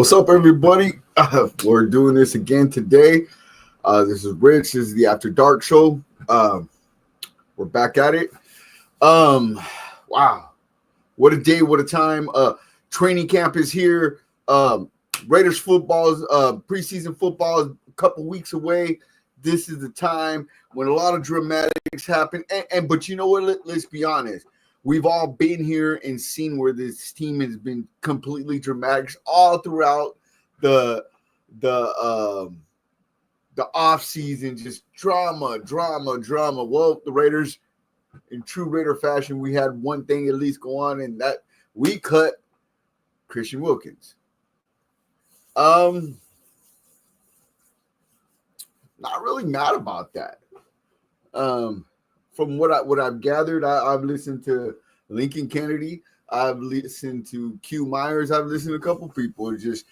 What's up, everybody? We're doing this again today. This is Rich. This is the After Dark show. We're back at it. Wow, what a day! What a time! Training camp is here. Raiders football is preseason football is a couple weeks away. This is the time when a lot of dramatics happen. But you know what? Let's be honest. We've all been here and seen where this team has been completely dramatic all throughout the off season, just drama. Well, the Raiders, in true Raider fashion, we had one thing at least go on, and that we cut Christian Wilkins. Not really mad about that. From what I've gathered, I've listened to Lincoln Kennedy. I've listened to Q Myers. I've listened to a couple people. It's just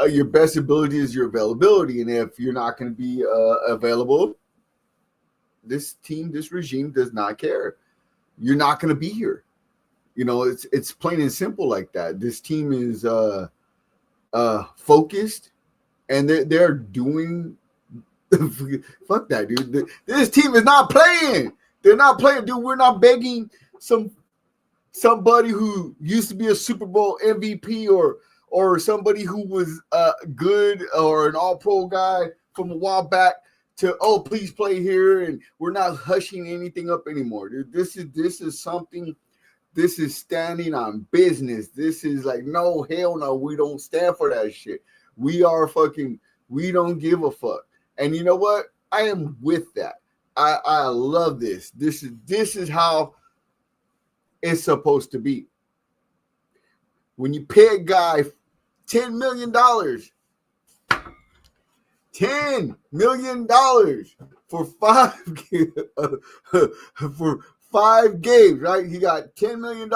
your best ability is your availability, and if you're not going to be available, this team, this regime does not care. You're not going to be here. You know, it's plain and simple like that. This team is focused, and they're doing. Fuck that, dude. This team is not playing. They're not playing, dude. We're not begging somebody who used to be a Super Bowl MVP or somebody who was good or an all-pro guy from a while back to, oh, please play here, and we're not hushing anything up anymore, dude. This is something. This is standing on business. This is like, no, hell no, we don't stand for that shit. We don't give a fuck. And you know what? I am with that. I love this. This is how it's supposed to be. When you pay a guy $10 million for five games, right? He got $10 million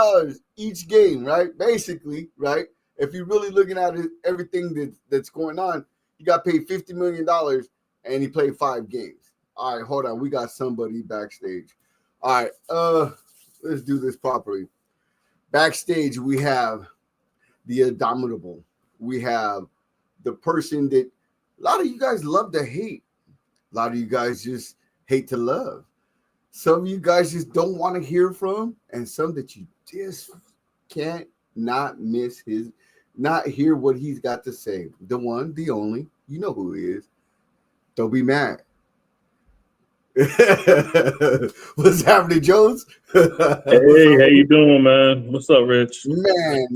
each game, right? Basically, right? If you're really looking at it, everything that's going on, you got paid $50 million and he played 5 games. All right, hold on. We got somebody backstage. All right, let's do this properly. Backstage, we have the Indomitable. We have the person that a lot of you guys love to hate. A lot of you guys just hate to love. Some of you guys just don't want to hear from, and some that you just can't not hear what he's got to say. The one, the only, you know who he is. Don't be mad. What's happening, Jones? Hey, how you doing, man? What's up, Rich? Man.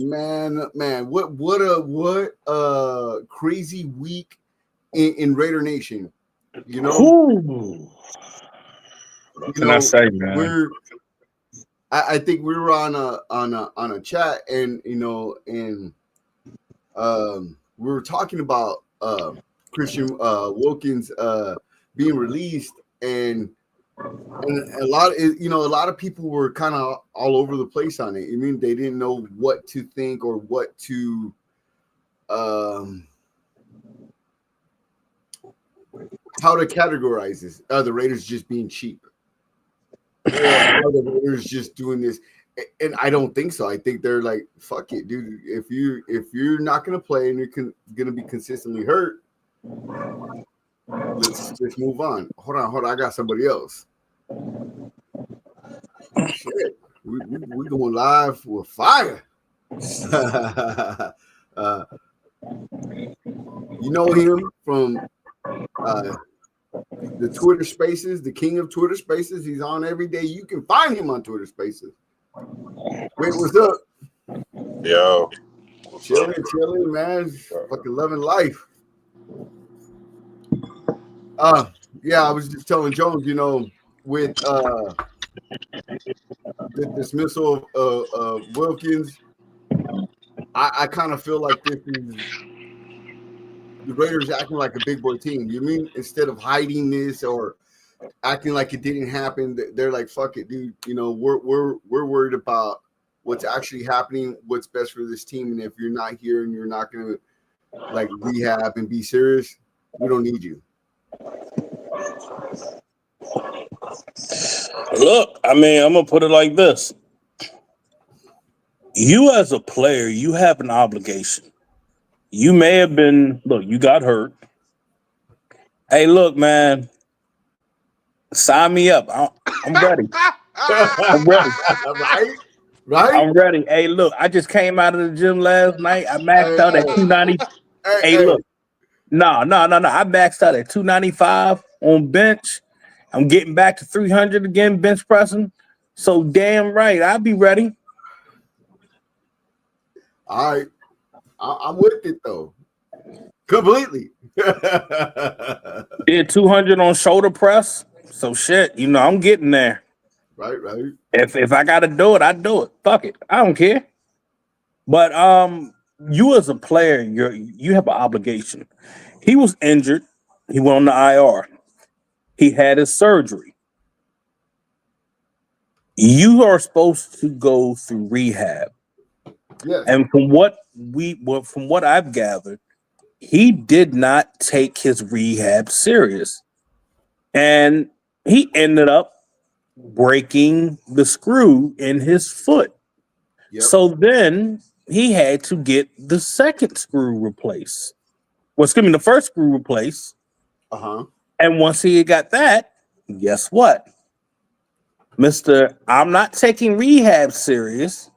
What a crazy week in Raider Nation. You know, What can I say, man? I think we were on a chat, and we were talking about Christian Wilkins being released, and a lot of people were kind of all over the place on it. I mean, they didn't know what to think or what to how to categorize this. Are the Raiders just being cheap? Or are the Raiders just doing this? And I don't think so. I think they're like, fuck it, dude. If you're not gonna play and you're gonna be consistently hurt, let's just move on. Hold on. I got somebody else. Shit, we going live with fire. You know him from the Twitter Spaces, the king of Twitter Spaces. He's on every day. You can find him on Twitter Spaces. Wait, what's up? Yo. Chilling, man. Fucking loving life. Yeah, I was just telling Jones, with the dismissal of Wilkins, I kind of feel like this is the Raiders acting like a big boy team. You mean instead of hiding this or acting like it didn't happen, they're like, fuck it, dude. We're worried about what's actually happening, what's best for this team, and if you're not here and you're not gonna like rehab and be serious, we don't need you. Look, I mean, I'm gonna put it like this. You as a player, you have an obligation. You may have been. Look, you got hurt. Hey, look, man. Sign me up. I'm ready. I'm ready. Right? I'm ready. Hey, look, I just came out of the gym last night. I maxed out at 290. Hey, look. No. I maxed out at 295 on bench. I'm getting back to 300 again, bench pressing. So damn right, I'll be ready. All right. I'm with it, though. Completely. Did 200 on shoulder press. So shit, I'm getting there. Right. If I gotta do it, I do it. Fuck it. I don't care. But you as a player, you have an obligation. He was injured. He went on the IR. He had his surgery. You are supposed to go through rehab. Yes. And from what I've gathered, he did not take his rehab serious. And he ended up breaking the screw in his foot. Yep. So then he had to get the second screw replaced. The first screw replaced. And once he got that, guess what? Mr. I'm not taking rehab serious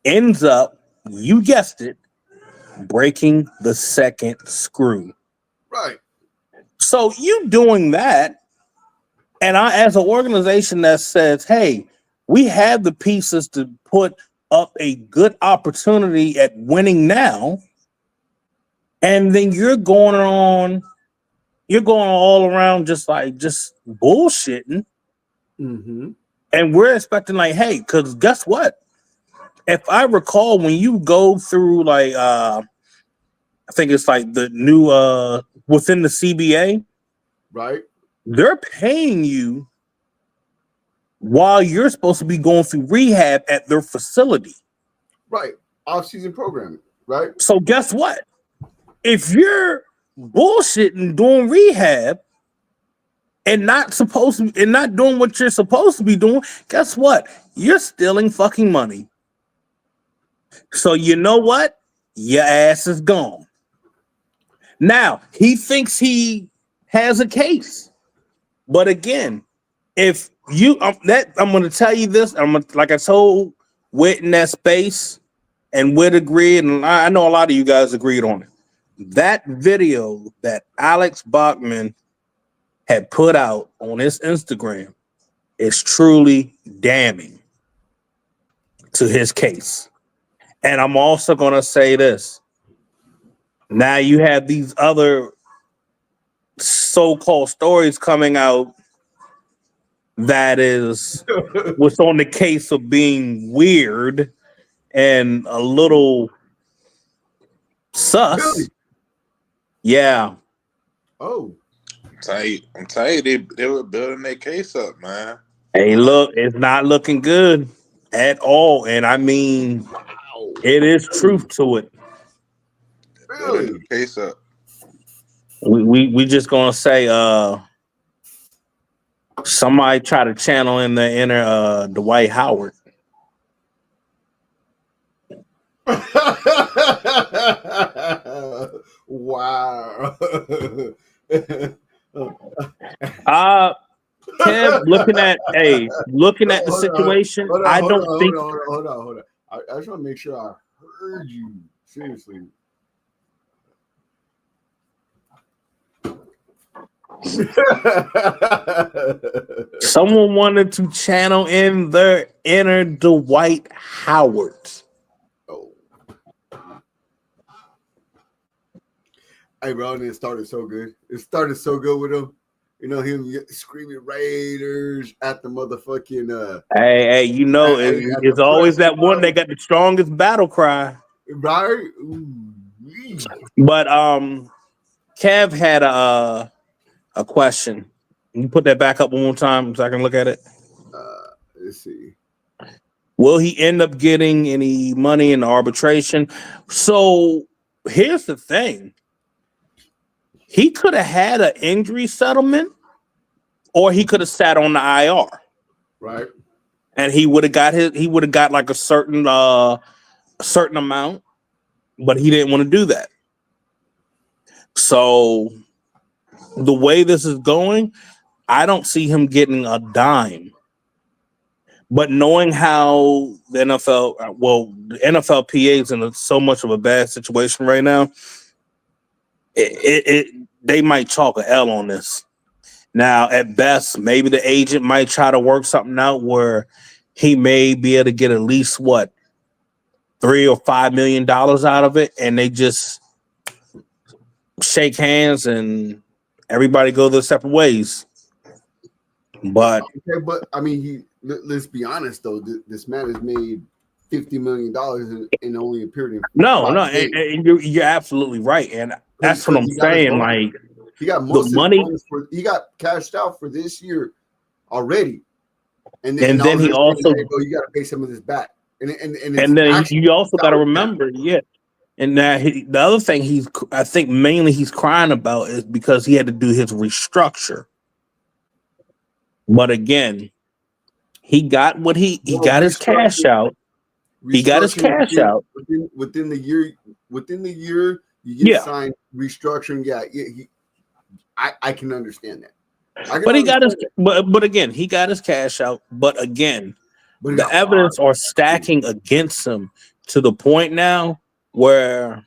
ends up, you guessed it, breaking the second screw. Right. So you doing that, and as an organization that says, hey, we have the pieces to put up a good opportunity at winning now, and then you're going all around just bullshitting. Mm-hmm. And we're expecting hey, because guess what? If I recall, when you go through I think it's the new within the CBA, right? They're paying you while you're supposed to be going through rehab at their facility. Right. Off-season programming, right? So guess what? If you're bullshitting doing rehab and not doing what you're supposed to be doing, guess what? You're stealing fucking money. So you know what? Your ass is gone. Now, he thinks he has a case. But again, if you I'm going to tell you this, like I told Whit in that space, and Whit agreed, and I know a lot of you guys agreed on it. That video that Alex Bachman had put out on his Instagram is truly damning to his case. And I'm also going to say this. Now you have these other so-called stories coming out that is what's on the case of being weird and a little sus. Really? Yeah. Oh. I'm telling you, they were building their case up, man. Hey, look, it's not looking good at all. And I mean, it is truth to it. Really? Building the case up. We just gonna say somebody try to channel in the inner Dwight Howard. Wow. Kev, looking at the situation, hold on, I don't think. Hold on. I just want to make sure I heard you. Seriously. Someone wanted to channel in their inner Dwight Howard. Oh. Hey, bro, it started so good. It started so good with him. You know, him screaming Raiders at the motherfucking Hey, it's always that one that got the strongest battle cry. Right? But Kev had a question. Can you put that back up one more time so I can look at it? Let's see. Will he end up getting any money in the arbitration? So here's the thing. He could have had an injury settlement, or he could have sat on the IR. Right. And he would have got like a certain amount, but he didn't want to do that. So the way this is going, I don't see him getting a dime. But knowing how the NFLPA is in so much of a bad situation right now, they might chalk an L on this. Now, at best, maybe the agent might try to work something out where he may be able to get at least $3 or $5 million out of it, and they just shake hands and everybody go their separate ways. But okay, but I mean, let's be honest though. This man has made $50 million and only appeared in and you're absolutely right, and that's what I'm saying. Like, he got most the money. He got cashed out for this year already, and then he also you got to pay some of this back, and then you also got to remember, and now the other thing I think mainly he's crying about is because he had to do his restructure. But again, he got what he got his cash out. He got his cash out within the year. Within the year, you get signed restructuring. Yeah, I can understand that. But he got his. But again, he got his cash out. But again, the evidence are stacking against him to the point now where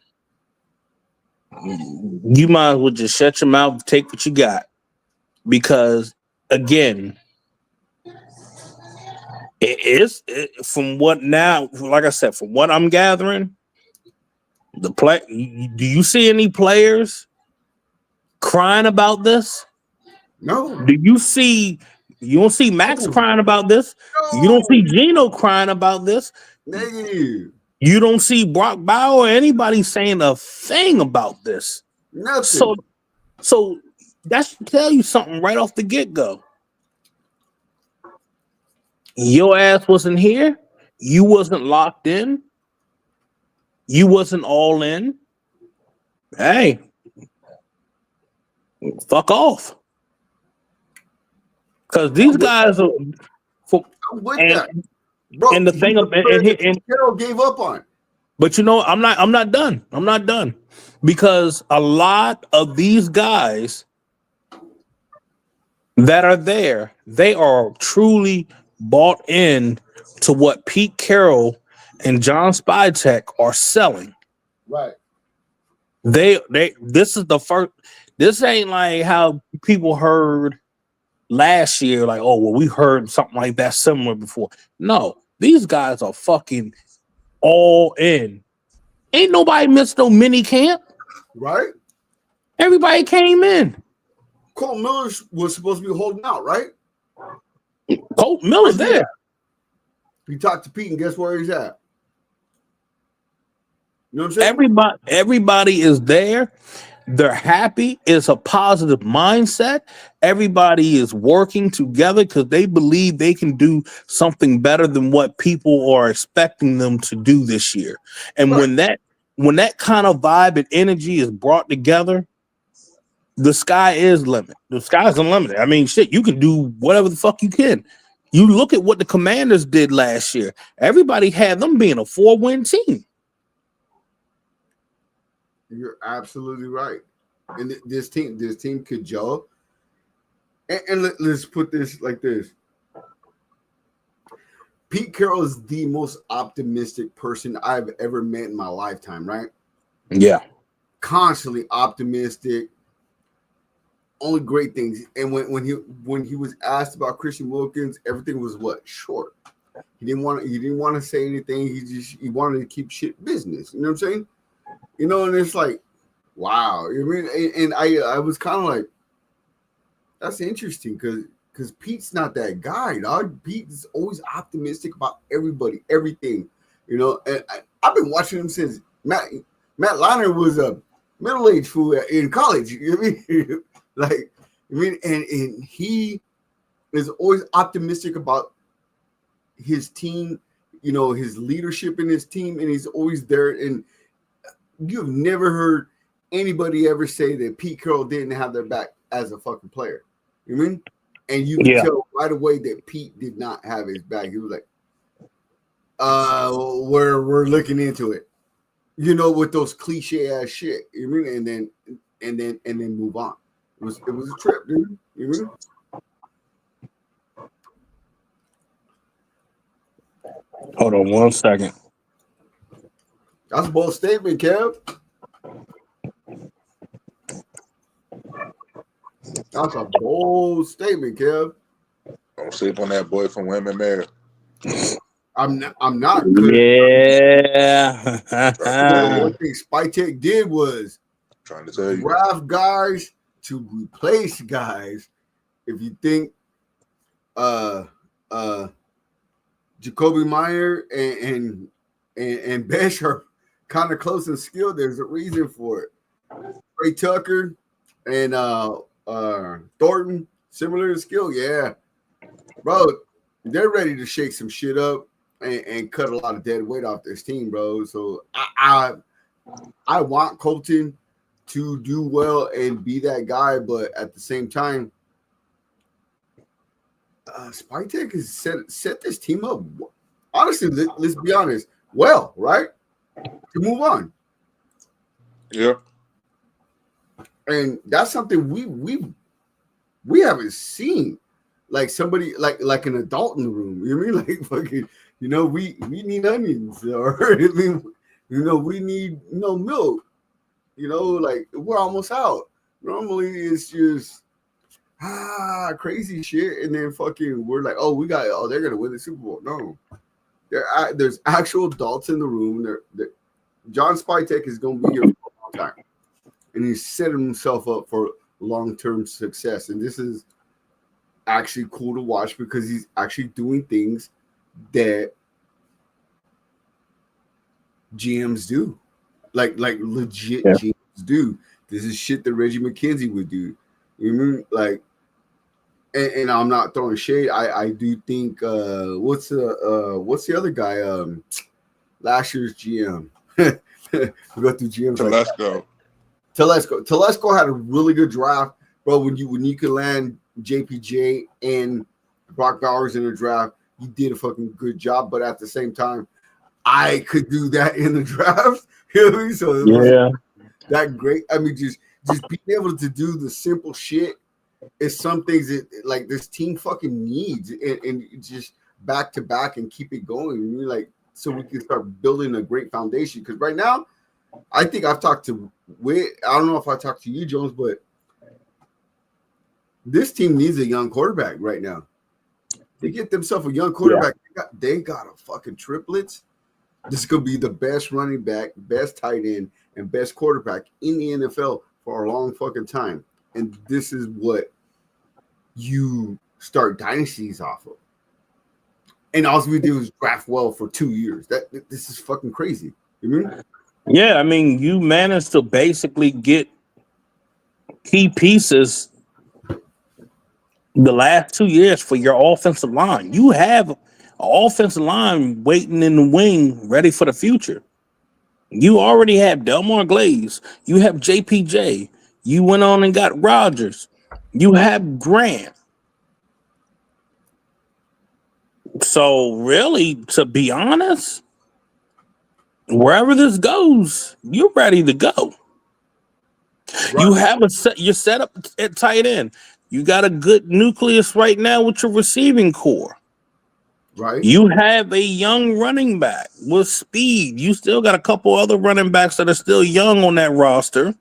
you might as well just shut your mouth, take what you got, because again, from what now, like I said, from what I'm gathering, do you see any players crying about this? No. You don't see Max crying about this? No. You don't see Geno crying about this? Negative. You don't see Brock Bauer or anybody saying a thing about this. Nothing. So that should tell you something right off the get-go. Your ass wasn't here. You wasn't locked in. You wasn't all in. Hey, fuck off. Because these guys are. I'm with that. Bro, and the thing of and Carroll gave up on. But you know, I'm not done. I'm not done. Because a lot of these guys that are there, they are truly bought in to what Pete Carroll and John Spytek are selling. Right. This is the first. This ain't like how people heard last year, like, oh, well, we heard something like that similar before. No, these guys are fucking all in. Ain't nobody missed no mini camp. Right. Everybody came in. Colt Miller was supposed to be holding out, right? Colt Miller's there. He talked to Pete, and guess where he's at? You know what I'm saying? Everybody is there. They're happy. It's a positive mindset. Everybody is working together because they believe they can do something better than what people are expecting them to do this year. And right. when that kind of vibe and energy is brought together, the sky is limit. The sky's unlimited. I mean, shit, you can do whatever the fuck you can. You look at what the Commanders did last year. Everybody had them being a 4-win team. You're absolutely right. And this team could gel. And let's put this like this. Pete Carroll is the most optimistic person I've ever met in my lifetime, right? Yeah. Constantly optimistic. Only great things. And when he was asked about Christian Wilkins, everything was short. He didn't want to say anything. He wanted to keep shit business. You know what I'm saying? You know, and it's like, wow. I mean, and I was kind of like, that's interesting because Pete's not that guy, dog. Pete's always optimistic about everybody, everything. You know, and I've been watching him since Matt Leinart was a middle-aged fool in college. You know what I mean? And he is always optimistic about his team, you know, his leadership in his team, and he's always there. And you've never heard anybody ever say that Pete Carroll didn't have their back as a fucking player. You know what I mean? And you can tell right away that Pete did not have his back. He was like, we're looking into it. You know, with those cliche ass shit. You know what I mean? And then and then move on. It was a trip, dude. You know? Hold on 1 second. That's a bold statement, Kev. That's a bold statement, Kev. Don't sleep on that boy from Women Mayor. I'm not. Yeah. One thing Spytek did was Trying to tell you. draft guys to replace guys. If you think Jacoby Meyer and Besh are kind of close in skill, there's a reason for it. Ray Tucker and Thornton, similar in skill, yeah. Bro, they're ready to shake some shit up and cut a lot of dead weight off this team, bro. So I want Colton to do well and be that guy, but at the same time, Spytek has set this team up. Honestly, let's be honest. Well, right? To move on. Yeah. And that's something we haven't seen. Like somebody like an adult in the room. You know what I mean? Like fucking, we need onions, or I mean, we need milk. Like we're almost out. Normally it's just crazy shit, and then fucking we're like, they're gonna win the Super Bowl. No, there's actual adults in the room. John Spytek is gonna be here for a long time, and he's setting himself up for long-term success. And this is actually cool to watch because he's actually doing things that GMs do, like legit GMs do. This is shit that Reggie McKenzie would do. You mean like, and I'm not throwing shade. I do think what's the other guy? Last year's GM. We go through GMs. Telesco had a really good draft, bro. When you could land JPJ and Brock Bowers in the draft, you did a fucking good job. But at the same time, I could do that in the draft. You know what I mean? So it was that great. I mean, just being able to do the simple shit is some things that like this team fucking needs, and just back to back and keep it going. I mean, like, so we can start building a great foundation. Because right now, I think I've talked to I don't know if I talked to you, Jones, but this team needs a young quarterback right now. They get themselves a young quarterback. Yeah. They got a fucking triplets. This is gonna be the best running back, best tight end, and best quarterback in the NFL for a long fucking time. And this is what you start dynasties off of. And all we do is draft well for 2 years. This is fucking crazy. You mean? Yeah, I mean, you managed to basically get key pieces the last 2 years for your offensive line. You have an offensive line waiting in the wing, ready for the future. You already have Delmar Glaze. You have JPJ. You went on and got Rodgers. You have Grant. So really, to be honest, wherever this goes, you're ready to go. Right. You have you're set up at tight end. You got a good nucleus right now with your receiving core. Right. You have a young running back with speed. You still got a couple other running backs that are still young on that roster.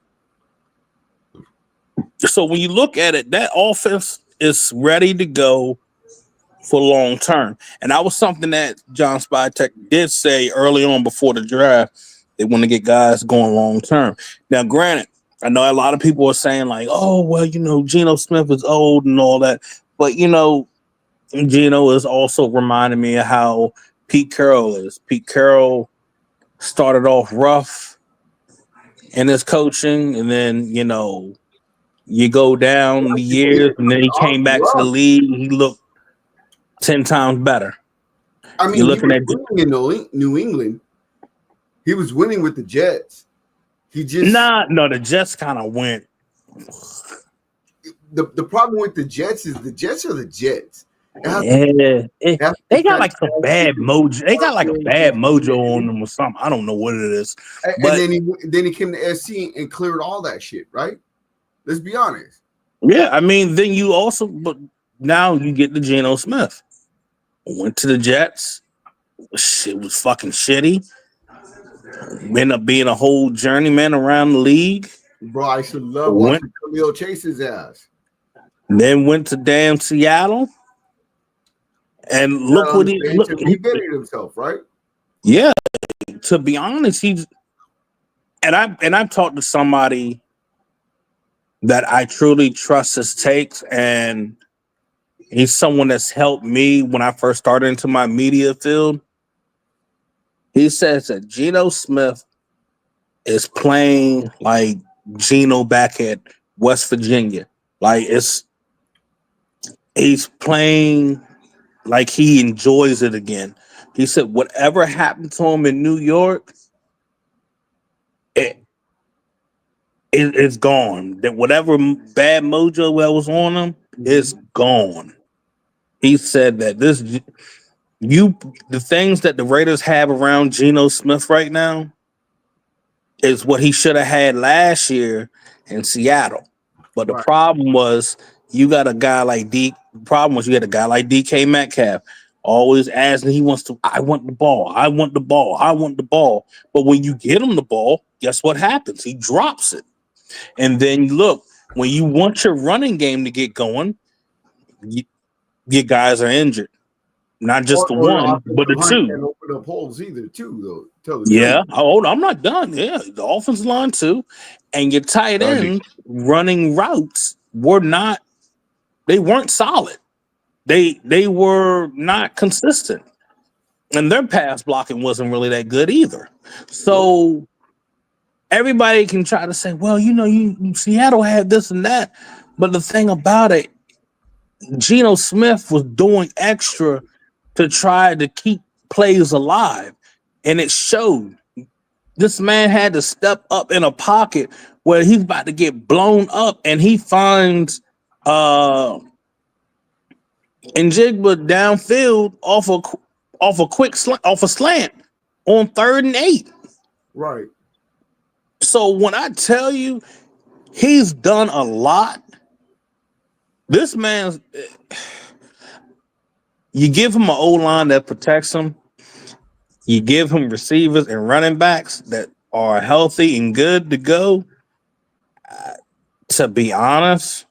So when you look at it, that offense is ready to go for long term. And that was something that John Spytek did say early on before the draft. They want to get guys going long term. Now, granted, I know a lot of people are saying like, oh, well, Geno Smith is old and all that. But, Geno is also reminding me of how Pete Carroll is. Pete Carroll started off rough in his coaching, and then, you go down the years, and then he came back to the league. He looked 10 times better. I mean, you're looking at in New England. He was winning with the Jets. He just the Jets kind of went. The problem with the Jets is the Jets are the Jets. They got like some bad mojo. They got like a bad mojo on them or something. I don't know what it is. And then he came to SC and cleared all that shit, right? Let's be honest. Yeah, I mean, then you also, but now you get the Geno Smith. Went to the Jets. Shit was fucking shitty. Ended up being a whole journeyman around the league. Bro, I should love Went, watching Khalil Chase's ass. then went to damn Seattle. And look what he look. He bettered himself, right? Yeah, to be honest, I've talked to somebody that I truly trust his takes, and he's someone that's helped me when I first started into my media field. He says that Geno Smith is playing like Geno back at West Virginia. Like he's playing like he enjoys it again. He said whatever happened to him in New York, it's gone. That whatever bad mojo that was on him is gone. He said that the things that the Raiders have around Geno Smith right now is what he should have had last year in Seattle. But the problem was you got a guy like DK Metcalf always asking, I want the ball. But when you get him the ball, guess what happens? He drops it. And then look, when you want your running game to get going, your guys are injured. Not just the one, but the two. Can't open up holes either, too, though. I'm not done. Yeah, the offensive line too, and your tight end running routes weren't solid. They were not consistent, and their pass blocking wasn't really that good either. So everybody can try to say, well, Seattle had this and that, but the thing about it, Geno Smith was doing extra to try to keep plays alive, and it showed. This man had to step up in a pocket where he's about to get blown up, and he finds Njigba downfield off a slant on 3rd and 8. Right. So when I tell you he's done a lot, this man's. You give him an O-line that protects him. You give him receivers and running backs that are healthy and good to go. To be honest,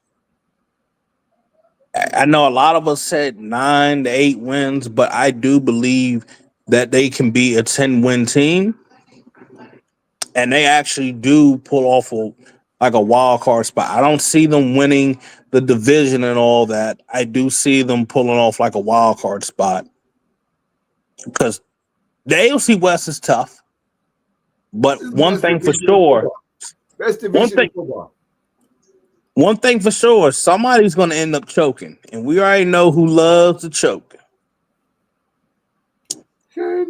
I know a lot of us said 9 to 8 wins, but I do believe that they can be a 10-win team. And they actually do pull off a wild card spot. I don't see them winning the division and all that. I do see them pulling off like a wild card spot because the AFC West is tough. But one thing for sure, somebody's going to end up choking, and we already know who loves to choke. You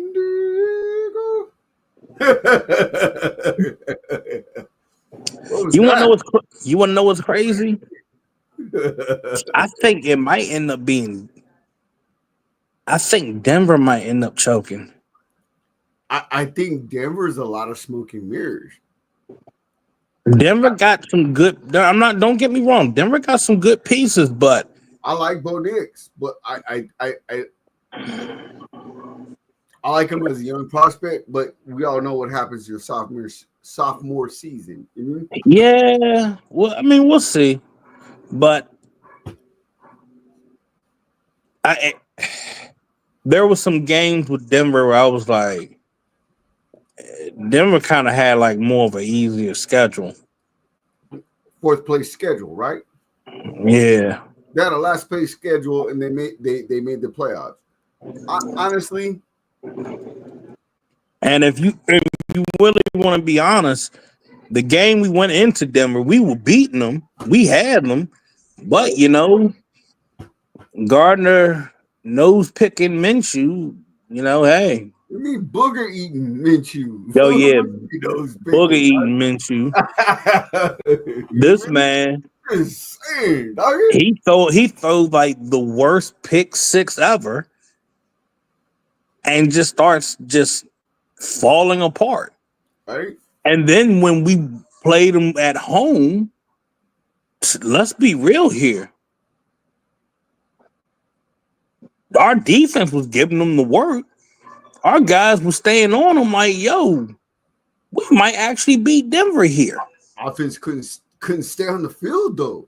want to know what's crazy? I think it might end up being. I think Denver might end up choking. I think Denver's a lot of smoke and mirrors. Denver got some good. Don't get me wrong. Denver got some good pieces, but I like Bo Nix, but I like him as a young prospect. But we all know what happens your sophomore season. Mm-hmm. Yeah, well, I mean, we'll see. But there was some games with Denver where I was like, Denver kind of had like more of an easier schedule. 4th place schedule, right? Yeah. They had a last place schedule, and they made the playoffs. Honestly. And if you really want to be honest, the game we went into Denver, we were beating them. We had them. But, Gardner nose picking Minshew, hey. You mean booger eating Minshew? Oh, yeah. Booger eating Minshew. This man, insane, he throws like the worst pick 6 ever and just starts falling apart. Right. And then when we played him at home, let's be real here. Our defense was giving them the work. Our guys were staying on them like, yo, we might actually beat Denver here. Offense couldn't stay on the field though.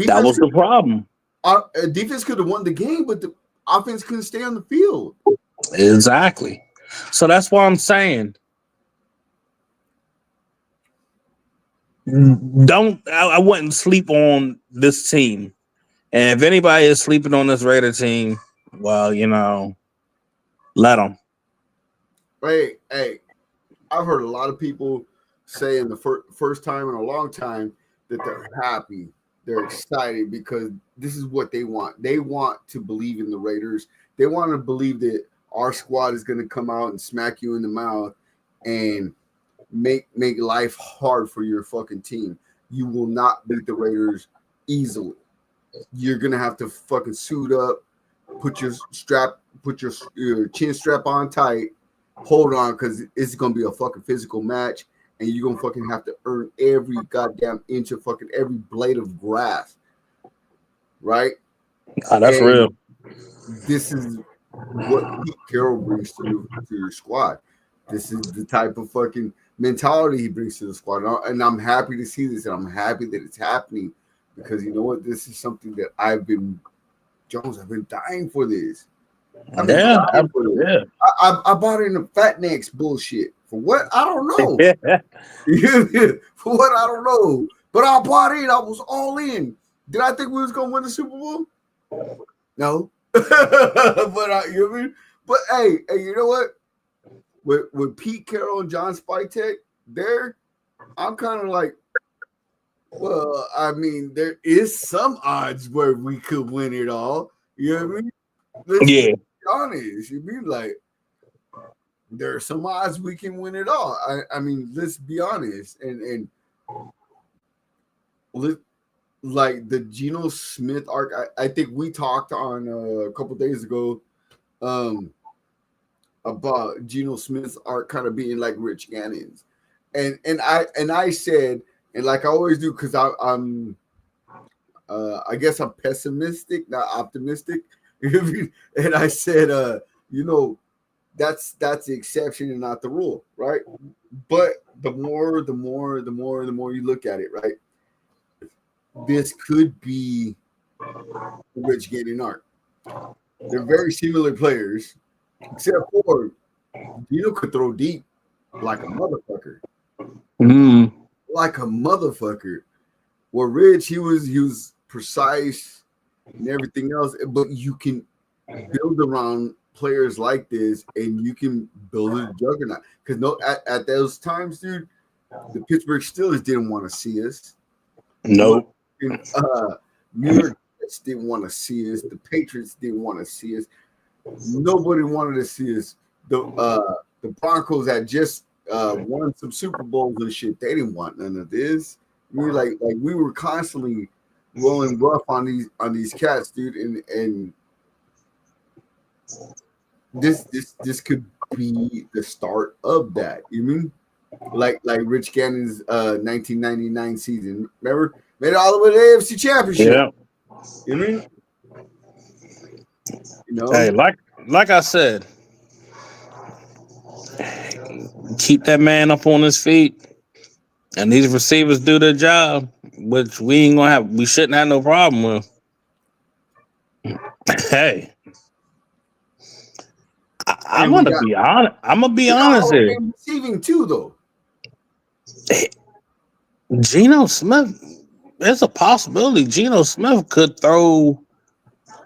That was the problem. Defense could have won the game, but the offense couldn't stay on the field. Exactly. So that's why I'm saying, I wouldn't sleep on this team. And if anybody is sleeping on this Raider team, well, let them. Hey, I've heard a lot of people say in the first time in a long time that they're happy, they're excited because this is what they want. They want to believe in the Raiders. They want to believe that our squad is going to come out and smack you in the mouth and make life hard for your fucking team. You will not beat the Raiders easily. You're going to have to fucking suit up, put your chin strap on tight, hold on, because it's going to be a fucking physical match, and you're going to fucking have to earn every goddamn inch of fucking every blade of grass. Right? That's real. This is what Pete Carroll brings to your squad. This is the type of fucking mentality he brings to the squad. And I'm happy to see this, and I'm happy that it's happening because you know what? This is something that I've been dying for this. I bought in the Fat Necks bullshit. For what? I don't know. For what? I don't know. But I bought in. I was all in. Did I think we was going to win the Super Bowl? No. But you know what I mean? But hey, you know what? With Pete Carroll and John Spytek there, I'm kind of like, well, I mean, there is some odds where we could win it all. You know what I mean? Let's be honest. You mean like there are some odds we can win it all. I mean, let's be honest. And like the Geno Smith arc, I think we talked on a couple days ago about Geno Smith's arc kind of being like Rich Gannon's. And I said, and like I always do, because I'm I guess I'm pessimistic, not optimistic. And I said, that's the exception and not the rule, right? But the more you look at it, right? This could be Rich Gannon arc. They're very similar players, except for Geno could throw deep like a motherfucker. Like a motherfucker. Where Rich, he was precise and everything else, but you can build around players like this and you can build a juggernaut. Because at those times, dude, the Pittsburgh Steelers didn't want to see us. Nope. New York Jets didn't want to see us. The Patriots didn't want to see us. Nobody wanted to see us. The Broncos had just won some Super Bowls and shit. They didn't want none of this. We we were constantly rolling rough on these cats, dude, and this could be the start of that. You mean like Rich Gannon's 1999 season? Remember, made it all the way to the AFC Championship. Yeah. You mean? Hey, like I said, keep that man up on his feet, and these receivers do their job, which we shouldn't have no problem with. Hey, I'm gonna be honest. I'm gonna be honest here. Receiving too, though. Geno Smith, there's a possibility Geno Smith could throw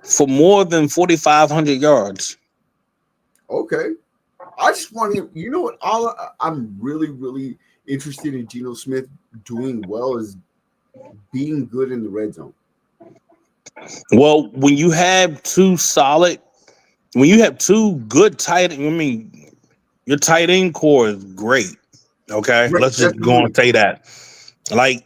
for more than 4,500 yards. Okay. I just want him. You know what? I'm really, really interested in Geno Smith doing well is being good in the red zone. Well, when you have two good tight, your tight end core is great. Okay, let's just go and say that. Like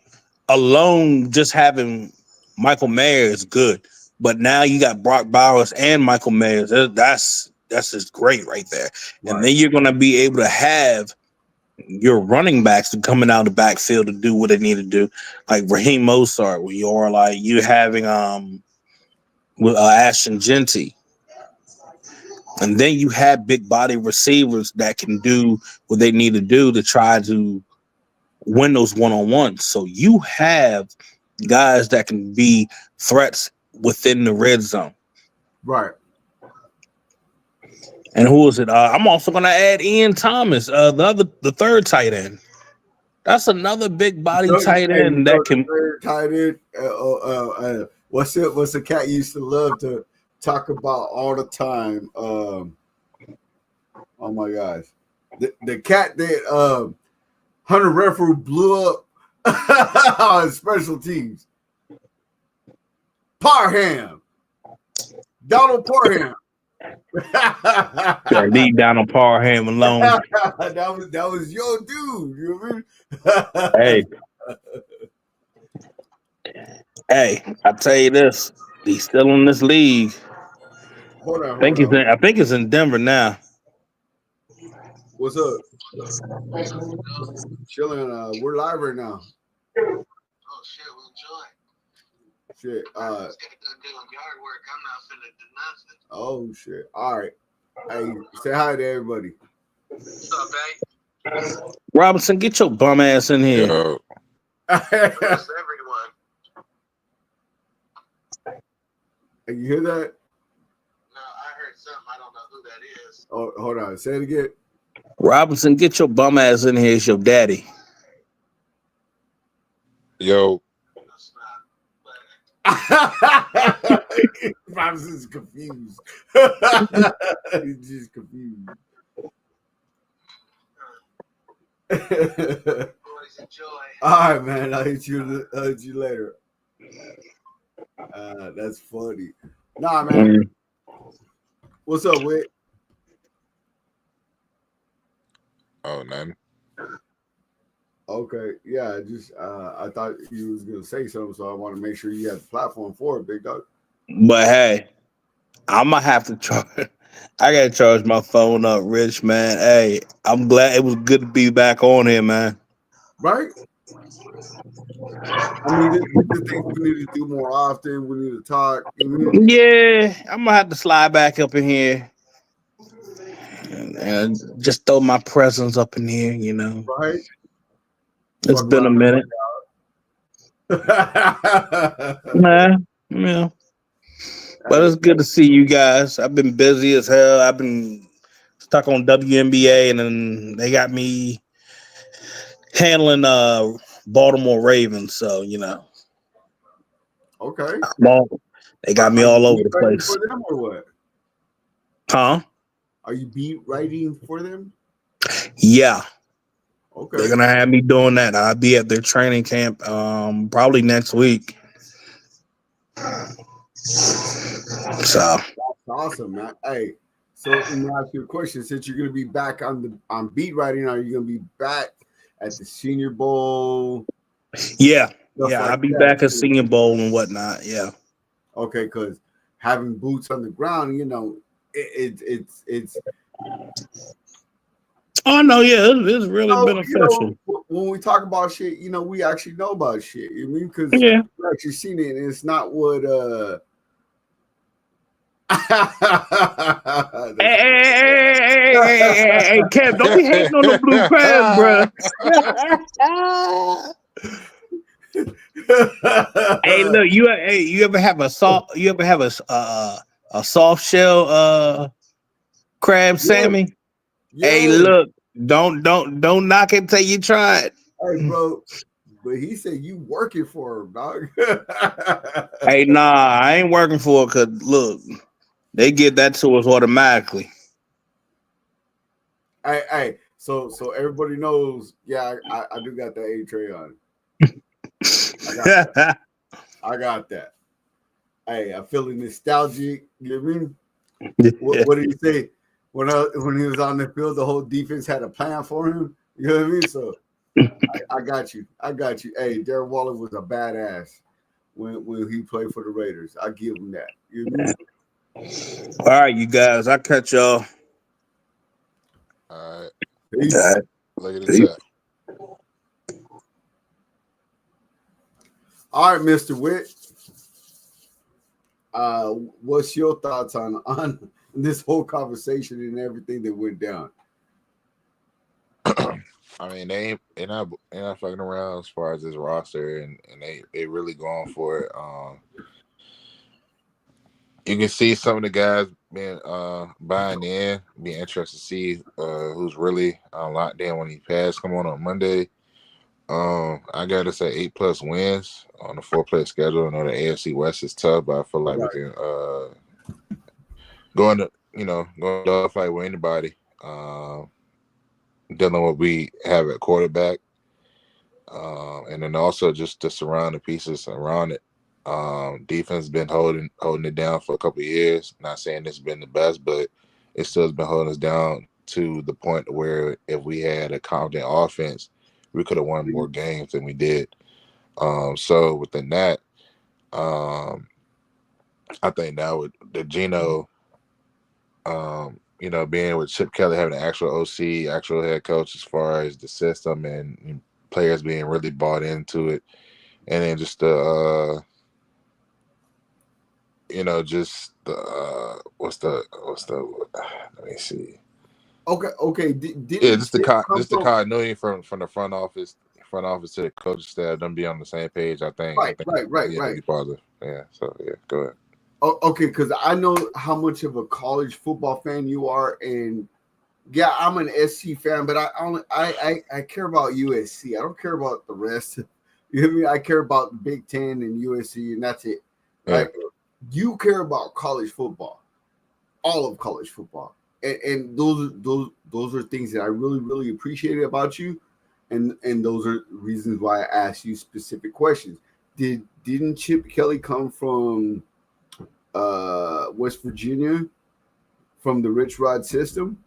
alone, just having Michael Mayer is good, but now you got Brock Bowers and Michael Mayer. That's just great right there. Right. And then you're gonna be able to have your running backs are coming out of the backfield to do what they need to do, like Raheem Mostert, or like you having with Ashton Genty. And then you have big body receivers that can do what they need to do to try to win those one-on-ones. So you have guys that can be threats within the red zone. Right. And who is it? I'm also going to add Ian Thomas, the third tight end. That's another big body tight end that can. Tight end. What's the cat used to love to talk about all the time? Oh my gosh, the cat that Hunter Renfrew blew up on special teams. Parham, Donald Parham. Yeah, leave Donald Parham alone. that was your dude. You know what I mean? Hey, I tell you this, he's still in this league. Hold on. I think it's in Denver now. What's up? Chilling. We're live right now. Oh shit, we enjoy. Shit. I'm doing yard work. I'm not finna do nothing. Oh shit. All right. Hey, say hi to everybody. What's up, babe? Robinson, get your bum ass in here. Yo, What's everyone? You hear that? No, I heard something. I don't know who that is. Oh, hold on. Say it again. Robinson, get your bum ass in here. It's your daddy. yo, That's not. Robinson's confused. He's just confused. Boys, enjoy. All right, man. I'll hit you later. That's funny. Nah, man. What's up, Whit? oh, nothing. Okay, yeah. Just I thought you was gonna say something, so I want to make sure you have the platform for it, big dog. But hey, I'm gonna have to charge. I gotta charge my phone up, Rich, man. Hey, I'm glad it was good to be back on here, man. Right? I mean, these things we need to do more often. We need to talk. Yeah, I'm gonna have to slide back up in here and just throw my presence up in here, you know. Right? It's been a minute. Man, yeah. But it's good to see you guys. I've been busy as hell. I've been stuck on WNBA, and then they got me handling Baltimore Ravens. So, you know. Okay. They got me all over the place. For them or what? Huh? Are you beat writing for them? Yeah. Okay. They're gonna have me doing that. I'll be at their training camp probably next week. So that's awesome, man. Hey, so let me ask you a question. Since you're gonna be back on beat writing, are you gonna be back at the Senior Bowl? Yeah, I'll be back at Senior Bowl and whatnot. Yeah. Okay, because having boots on the ground, you know, it's. Oh no, yeah, it's really beneficial. You know, when we talk about shit, you know, we actually know about shit. You mean, because yeah, we've actually seen it, and it's not what. Hey, Kev, don't be hating on the blue crabs, bro. Hey, look, you ever have a soft shell crab, Sammy? Yeah. Hey, look, don't knock it till you try it. Hey, bro, but he said you working for him, dog. Hey, nah, I ain't working for it because look, they get that to us automatically. Hey, so everybody knows. Yeah, I do got that A tray on. I got that. Hey, I'm feeling nostalgic. You know what I mean? What did he say? When he was on the field, the whole defense had a plan for him. You know what I mean? So I got you. Hey, Darren Waller was a badass when he played for the Raiders. I give him that. You know what I mean? All right, you guys. I'll catch y'all. All right. Peace. Look at the chat. All right, Mr. Witt. What's your thoughts on this whole conversation and everything that went down? I mean, they're not fucking around as far as this roster, and they really going for it. You can see some of the guys being buying in. Be interested to see who's really locked in when he passed. Come on Monday. I gotta say 8+ wins on the 4-play schedule. I know the AFC West is tough, but I feel like we can go into fight with anybody. Dealing with what we have at quarterback, and then also just the surrounding pieces around it. Defense has been holding it down for a couple of years. Not saying it's been the best, but it still has been holding us down to the point where if we had a competent offense, we could have won more games than we did. So within that, I think now with the Geno, being with Chip Kelly having an actual OC, actual head coach as far as the system and players being really bought into it, and then just the just the what's the let me see. Okay. Just the continuity from the front office to the coaching staff, them be on the same page. I think right. Really positive. Yeah. So yeah, go ahead. Oh, okay, because I know how much of a college football fan you are, and yeah, I'm an SC fan, but I care about USC. I don't care about the rest. You know what I mean? I care about the Big Ten and USC, and that's it. Right? Yeah. You care about college football, all of college football, and those are things that I really, really appreciate about you, and those are reasons why I asked you specific questions. Didn't Chip Kelly come from West Virginia, from the Rich Rod system?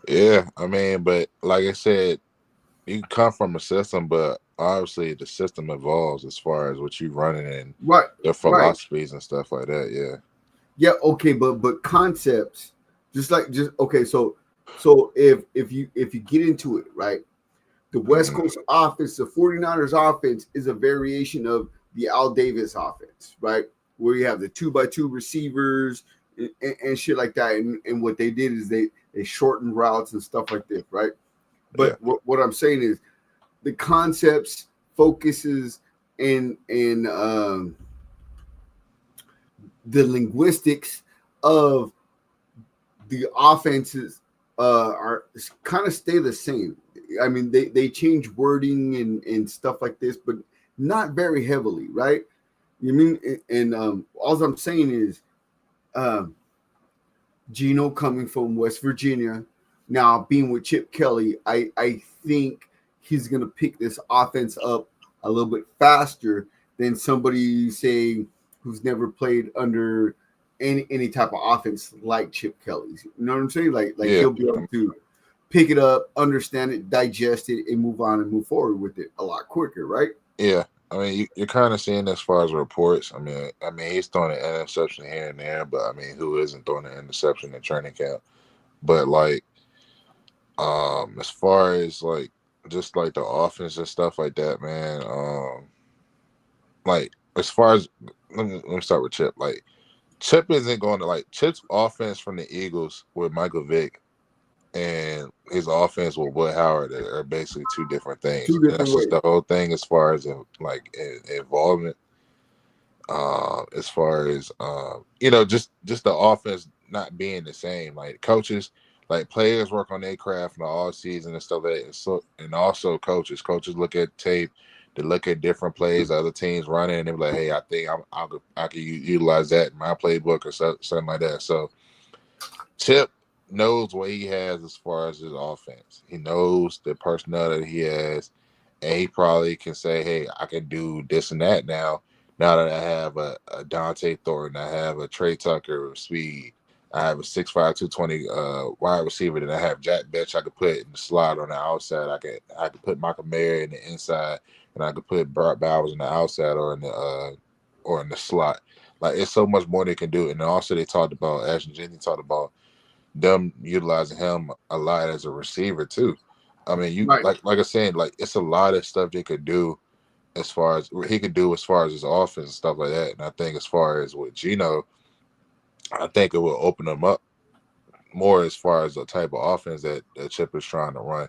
Yeah, I mean, but like I said, you can come from a system, but obviously the system evolves as far as what you're running and their philosophies and stuff like that. Yeah. Okay, but concepts, okay. So if you get into it, right, the West Coast offense, the 49ers offense is a variation of the Al Davis offense, right? Where you have the 2x2 receivers and shit like that. And what they did is they shortened routes and stuff like this, right? But what I'm saying is the concepts, focuses, and the linguistics of the offenses are kind of stay the same. I mean, they change wording and stuff like this, but not very heavily, right? You mean, and all I'm saying is Geno coming from West Virginia, now being with Chip Kelly, I think he's going to pick this offense up a little bit faster than somebody, say, who's never played under any type of offense like Chip Kelly's. You know what I'm saying? Like he'll be able to pick it up, understand it, digest it, and move on and move forward with it a lot quicker, right? Yeah. I mean, you're kind of seeing as far as reports. I mean, he's throwing an interception here and there, but I mean, who isn't throwing an interception in training camp? But like, as far as like just like the offense and stuff like that, man. Like as far as let me start with Chip. Like Chip isn't going to like Chip's offense from the Eagles with Michael Vick and his offense with Wood Howard are basically two different things. That's just the whole thing as far as like involvement. As far as just the offense not being the same. Like coaches, like players work on their craft in the all season and stuff like that. So and also coaches look at tape, they look at different plays other teams running, and they're like, hey, I think I can utilize that in my playbook or something like that. So Chip knows what he has as far as his offense. He knows the personnel that he has, and he probably can say, hey, I can do this and that now that I have a Dante Thornton, I have a Trey Tucker with speed, I have a 6'5", 220 wide receiver, then I have Jack Betch I could put in the slot on the outside. I could put Michael Mayer in the inside, and I could put Bart Bowers in the outside or in the slot. Like it's so much more they can do. And also they talked about Ashton Jennings talked about them utilizing him a lot as a receiver too. I mean, you Right. like I said, like it's a lot of stuff they could do as far as he could do as far as his offense and stuff like that. And I think as far as with Geno, I think it will open them up more as far as the type of offense that Chip is trying to run.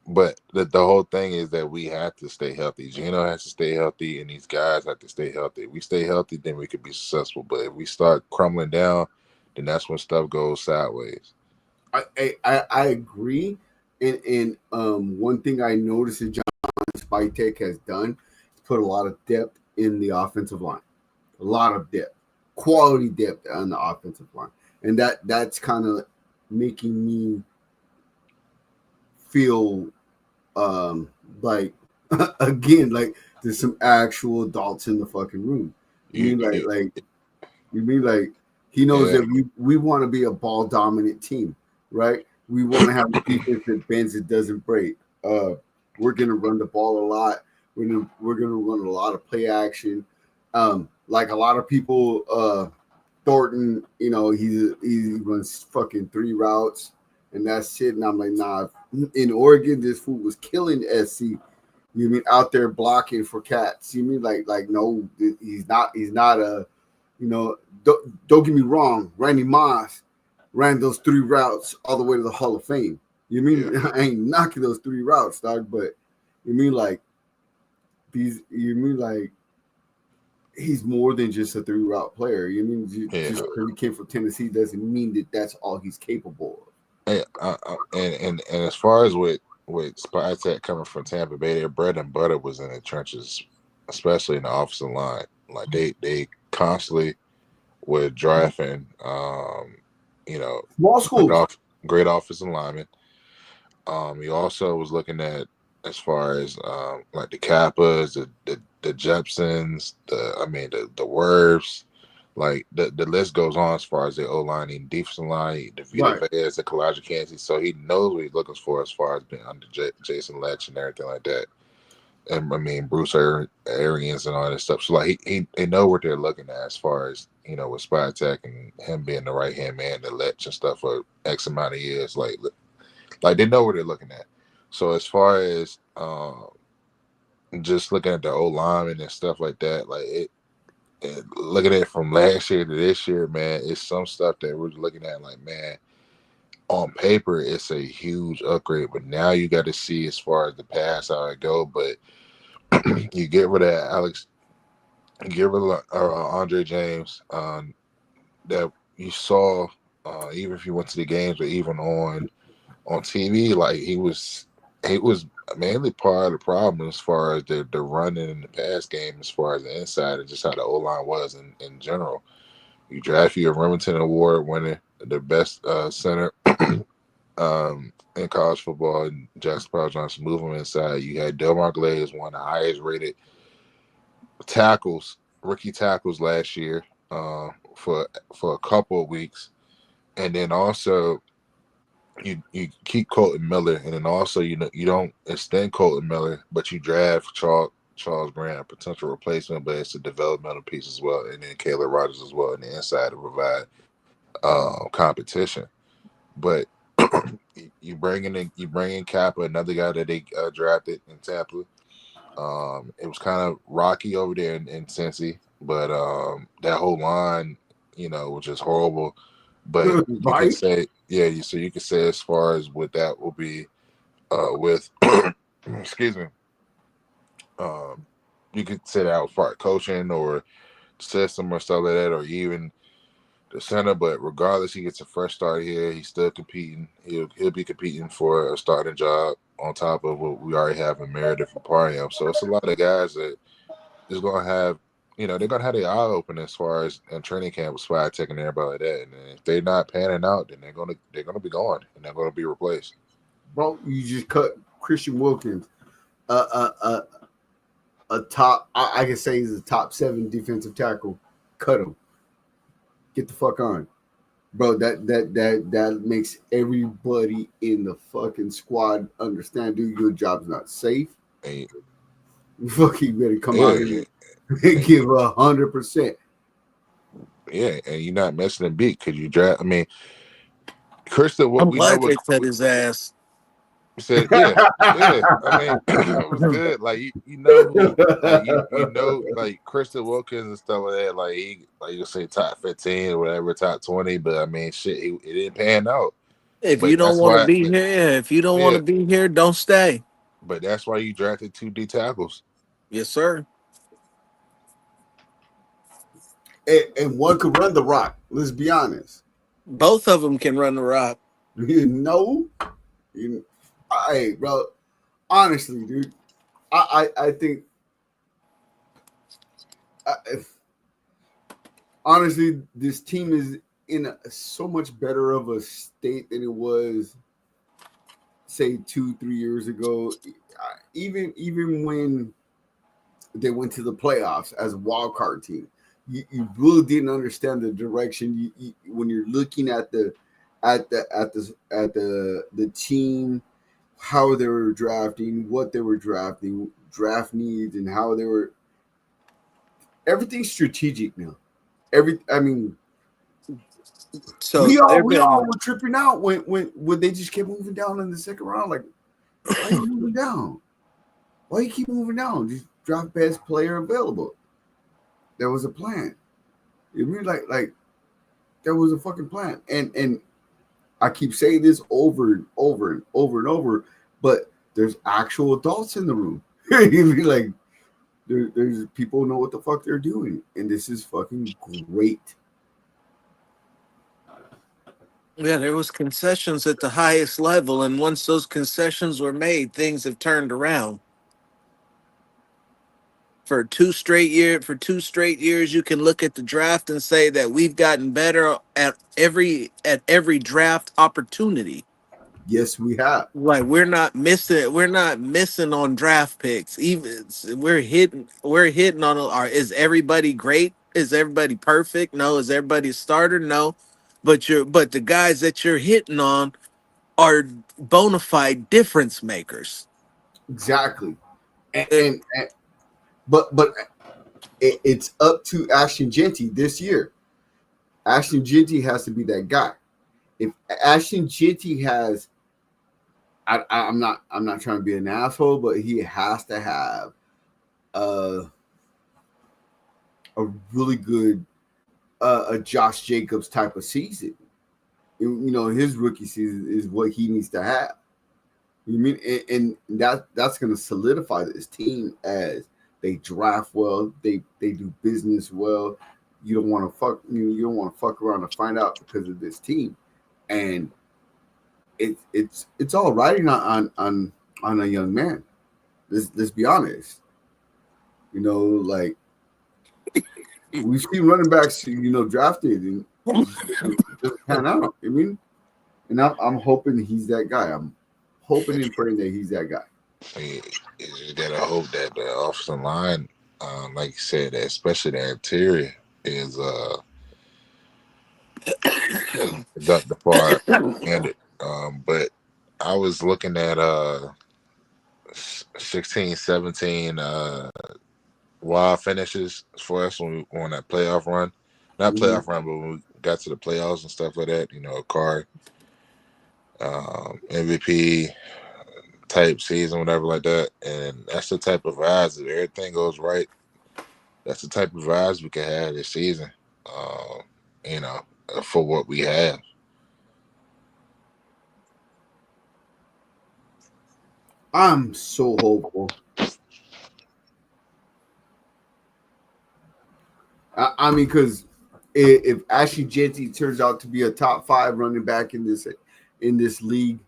But the whole thing is that we have to stay healthy. Geno has to stay healthy, and these guys have to stay healthy. If we stay healthy, then we could be successful. But if we start crumbling down, then that's when stuff goes sideways. I agree. And one thing I noticed that John Spytek has done is put a lot of depth in the offensive line. A lot of depth, quality depth on the offensive line. And that's kind of making me feel like again, like there's some actual adults in the fucking room. You mean like he knows that we want to be a ball dominant team, right? We want to have a defense that bends, it doesn't break. We're gonna run the ball a lot. We're gonna run a lot of play action. Like a lot of people, Thornton, you know, he runs fucking 3 routes and that's it. And I'm like, nah. In Oregon, this fool was killing SC. You mean out there blocking for cats? You mean like no, he's not a, you know. Don't get me wrong. Randy Moss ran those 3 routes all the way to the Hall of Fame. You mean I ain't knocking those 3 routes, dog? But you mean like these? You mean like he's more than just a 3-route player? You mean just because he came from Tennessee doesn't mean that that's all he's capable of. And as far as with Spytek coming from Tampa Bay, their bread and butter was in the trenches, especially in the offensive line. Like they constantly were drafting, you know, small schools, great offensive linemen. He also was looking at as far as like the Kappas, the Jepsons, the Werfs. Like the list goes on as far as the O-line, defensive line, the Vita Vez, the Kalijah Kancey. So he knows what he's looking for as far as being under Jason Leach and everything like that. And I mean Bruce Arians and all that stuff. So like they know what they're looking at as far as, you know, with Spytek and him being the right hand man to Leach and stuff for X amount of years. Like they know what they're looking at. So as far as just looking at the O-line and stuff like that, like it. And looking at it from last year to this year, man, it's some stuff that we're looking at like, man, on paper, it's a huge upgrade. But now you got to see as far as the pass, how it go. But you get rid of Alex, get rid of Andre James, that you saw, even if you went to the games or even on TV, like he was mainly part of the problem as far as the running and the pass game, as far as the inside and just how the O-line was in general. You draft your Remington Award winner, the best center in college football, and Jackson Powell Johnson, move him inside. You had Delmar Glaze, one of the highest rated tackles, rookie tackles last year for a couple of weeks. And then also you keep Colton Miller, and then also you don't extend Colton Miller, but you draft Charles Grant, a potential replacement, but it's a developmental piece as well, and then Caleb Rogers as well on the inside to provide competition. But you bring in Kappa, another guy that they drafted in Tampa. It was kind of rocky over there in Cincy, but that whole line, you know, was just horrible. But you can say, so you can say as far as what that will be with, excuse me, you could say that as far as coaching or system or stuff like that, or even the center. But regardless, he gets a fresh start here. He's still competing. He'll be competing for a starting job on top of what we already have in Meredith and Parham. So it's a lot of guys that is going to have, you know, they're going to have their eye open as far as in training camp with Spytek and everybody like that. And if they're not panning out, then they're going to be gone and they're going to be replaced. Bro, you just cut Christian Wilkins, a top, I can say he's a top 7 defensive tackle. Cut him. Get the fuck on. Bro, that makes everybody in the fucking squad understand, dude, your job's not safe. And You fucking better come out here and give 100%. Yeah, and you're not missing a beat because you draft. I mean, Krista, what I'm we know glad what they cut his ass. said, yeah, yeah. I mean, it was good. Like you know who, like you know, like Krista Wilkins and stuff like that. Like you say top 15 or whatever, top 20. But I mean, shit, it didn't pan out. If you But don't that's want to why, be here, yeah, if you don't want yeah. to be here, don't stay. But that's why you drafted 2 D tackles. Yes, sir. and one could run the rock. Let's be honest. Both of them can run the rock. You know, hey, bro. Honestly, dude, I think. Honestly, this team is in so much better of a state than it was, say, 2-3 years ago. Even when they went to the playoffs as a wild card team, you really didn't understand the direction. When you're looking at the team, how they were drafting, what they were drafting, draft needs, and how they were. Everything's strategic now. So we all been, were tripping out when they just kept moving down in the second round. Like, why are you moving down? Why you keep moving down? Just draft best player available. There was a plan. You mean like there was a fucking plan. And I keep saying this over and over and over and over, but there's actual adults in the room. You mean like there's people who know what the fuck they're doing, and this is fucking great. yeah, there was concessions at the highest level, and once those concessions were made, things have turned around. For 2 straight years, you can look at the draft and say that we've gotten better at every draft opportunity. Yes, we have. Like we're not missing on draft picks. Even we're hitting on is everybody great? Is everybody perfect? No. Is everybody a starter? No. But the guys that you're hitting on are bona fide difference makers. Exactly. But it's up to Ashton Jeanty this year. Ashton Jeanty has to be that guy. If Ashton Jeanty has, I'm not trying to be an asshole, but he has to have a really good a Josh Jacobs type of season. You know, his rookie season is what he needs to have. You mean, and that's going to solidify this team as they draft well, they do business well. You don't want to fuck. You don't want to fuck around and find out because of this team, and it's all riding on a young man. Let's be honest. You know, like we've seen running backs, drafted and just pan out. I mean, and I'm hoping he's that guy. I'm hoping and praying that he's that guy. You just gotta hope that the offensive line, like you said, that especially the interior is up the far ended. But I was looking at 16, 17 wild finishes for us when we won that playoff run. Not playoff run, but when we got to the playoffs and stuff like that, Carr, MVP type season, whatever like that. And that's the type of vibes, if everything goes right, that's the type of vibes we can have this season, for what we have. I'm so hopeful. I mean, because if Ashton Jeanty turns out to be a top 5 running back in this league,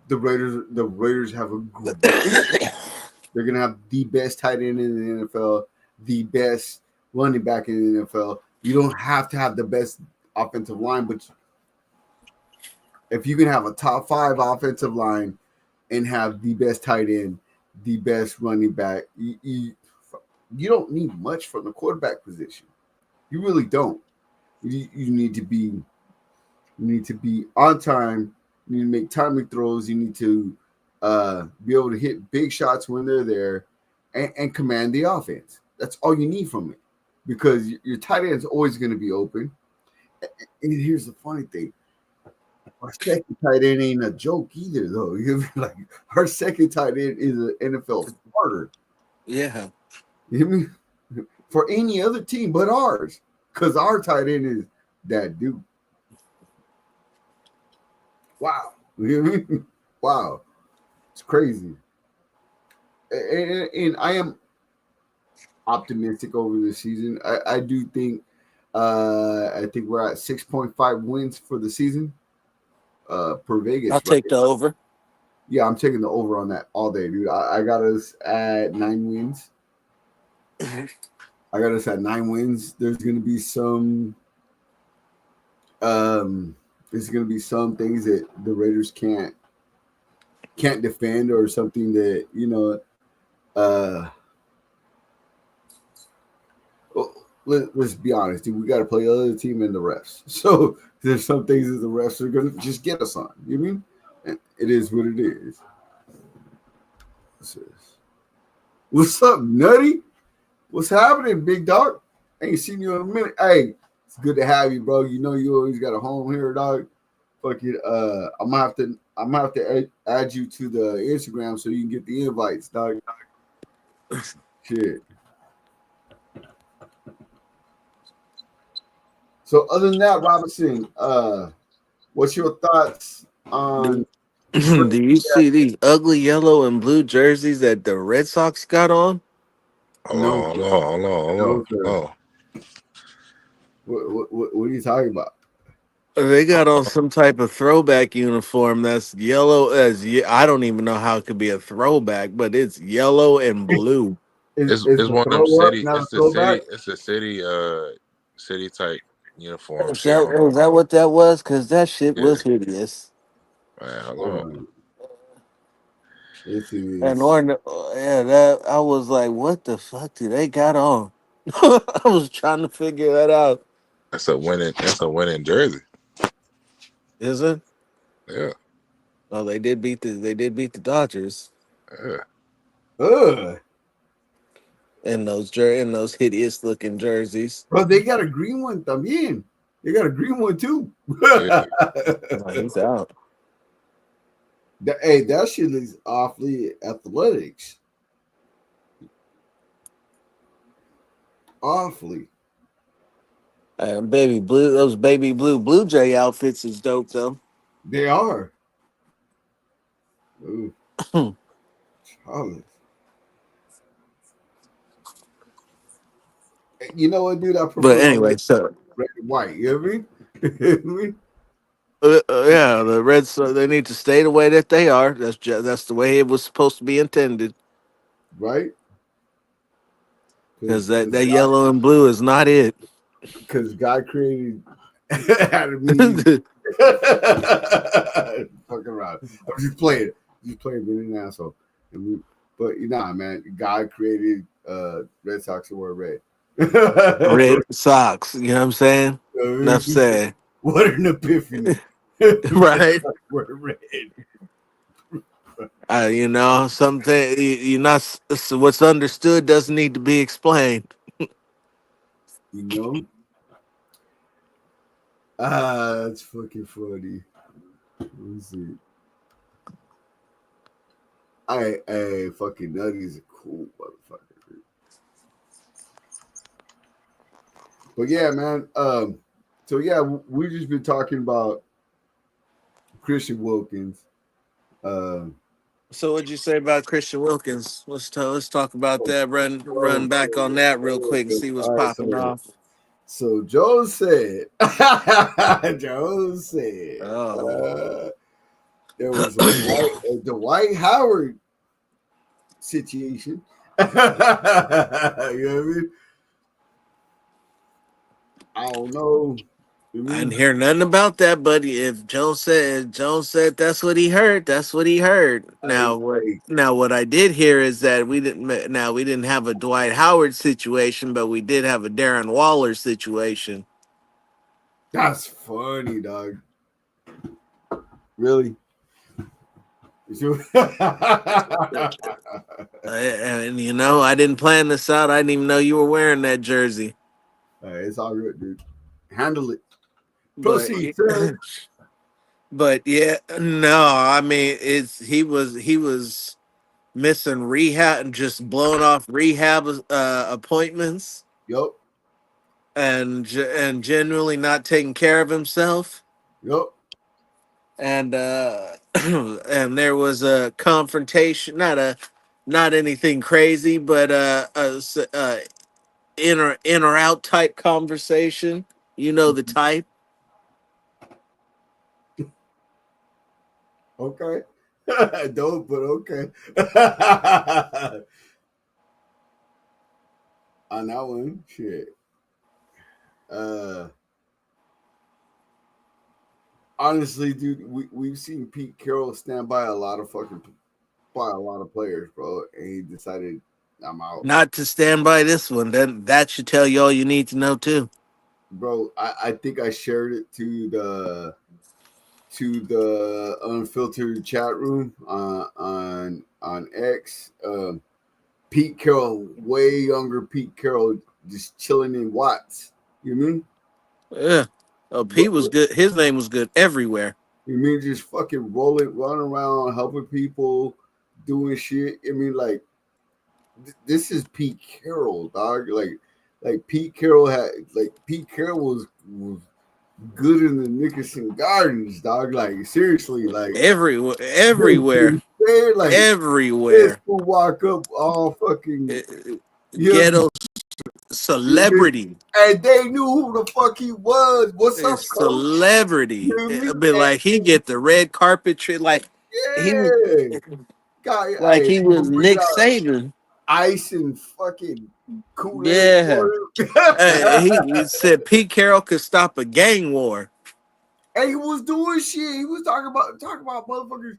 the Raiders have they're gonna have the best tight end in the NFL, the best running back in the NFL. You don't have to have the best offensive line, but if you can have a top 5 offensive line and have the best tight end, the best running back, you don't need much from the quarterback position. You really don't. You need to be on time. You need to make timely throws. You need to be able to hit big shots when they're there and command the offense. That's all you need from it, because your tight end is always going to be open. And here's the funny thing. our second tight end ain't a joke either, though. You know, like our second tight end is an NFL starter. Yeah. You know what I mean? For any other team but ours, because our tight end is that dude. Wow. You know what I mean? Wow. It's crazy. And I am optimistic over the season. I do think I think we're at 6.5 wins for the season. Per Vegas. I'll take the over. Yeah, I'm taking the over on that all day, dude. I got us at 9 wins. I got us at 9 wins. There's gonna be some there's gonna be some things that the Raiders can't defend, or something that, you know, let's be honest, dude. We got to play the other team and the refs. So there's some things that the refs are gonna just get us on. You know what I mean? And it is what it is. What's up, Nutty? What's happening, big dog? Ain't seen you in a minute. Hey, it's good to have you, bro. You know you always got a home here, dog. Fuck it. I'm gonna have to add you to the Instagram so you can get the invites, dog. Shit. So other than that, Robinson, what's your thoughts on? Do you see these ugly yellow and blue jerseys that the Red Sox got on? Hold on. What are you talking about? They got on some type of throwback uniform that's yellow I don't even know how it could be a throwback, but it's yellow and blue. It's one of them city. It's a city type uniform. Is that what that was? Because that shit was hideous. Man, hold on. And that I was like, what the fuck do they got on? I was trying to figure that out. That's a winning jersey. Is it? Yeah. Oh, they did beat the Dodgers. Yeah. In those hideous looking jerseys. Bro, they got a green one también. They got a green one too. Oh, he's out. Hey, that shit looks awfully athletics. Awfully. Those baby blue Blue Jay outfits is dope though. They are. Ooh. Charlotte. You know what, dude? I prefer. But anyway, so red and white. You know what I mean? Yeah, the Reds. They need to stay the way that they are. That's the way it was supposed to be intended. Right. Because that yellow and blue is not it. Because God created Adam Eve. Fucking around. I'm just playing being an asshole. But man, God created Red Sox to wear red. Red Sox. You know what I'm saying? Enough said. What an epiphany. Right. Wear red. You know, something you're not. What's understood doesn't need to be explained. You know. That's fucking funny. Let me see. I fucking Nutty's a cool motherfucker. But yeah, man. So yeah, we've just been talking about Christian Wilkins. So what'd you say about Christian Wilkins? Let's talk about that. Run back on that real quick and see what's popping off. So Joe said, there was a Dwight Howard situation. You know what I mean? I don't know. I didn't hear nothing about that, but if Jones said that's what he heard, that's what he heard. Now what I did hear is that we didn't have a Dwight Howard situation, but we did have a Darren Waller situation. That's funny, dog. Really? And you know, I didn't plan this out. I didn't even know you were wearing that jersey. It's all good, dude. Handle it. Proceed, sir. But yeah, no, I mean he was missing rehab and just blowing off rehab appointments Yup. and genuinely not taking care of himself. Yup. And and there was a confrontation, not anything crazy, but in or out type conversation. You know the type. Okay. Dope, but okay. On that one, shit. Honestly, dude, we've seen Pete Carroll stand by a lot of players, bro, and he decided I'm out. Not to stand by this one. Then that should tell you all you need to know too. Bro, I think I shared it to the unfiltered chat room on X. Pete Carroll, way younger Pete Carroll, just chilling in Watts. You mean? Yeah. Oh, he was good. His name was good everywhere. You mean just fucking running around, helping people, doing shit? I mean, like, this is Pete Carroll, dog. Like Pete Carroll was good in the Nickerson Gardens, dog. Like, seriously, like everywhere, like everywhere. this will walk up all fucking Ghetto celebrity. And they knew who the fuck he was. What's up, coach? Celebrity. It'd be like he get the red carpet treat, like he was Nick Saban. Ice and fucking Kool-Aid. Yeah. He said Pete Carroll could stop a gang war. And he was doing shit. He was talking about motherfuckers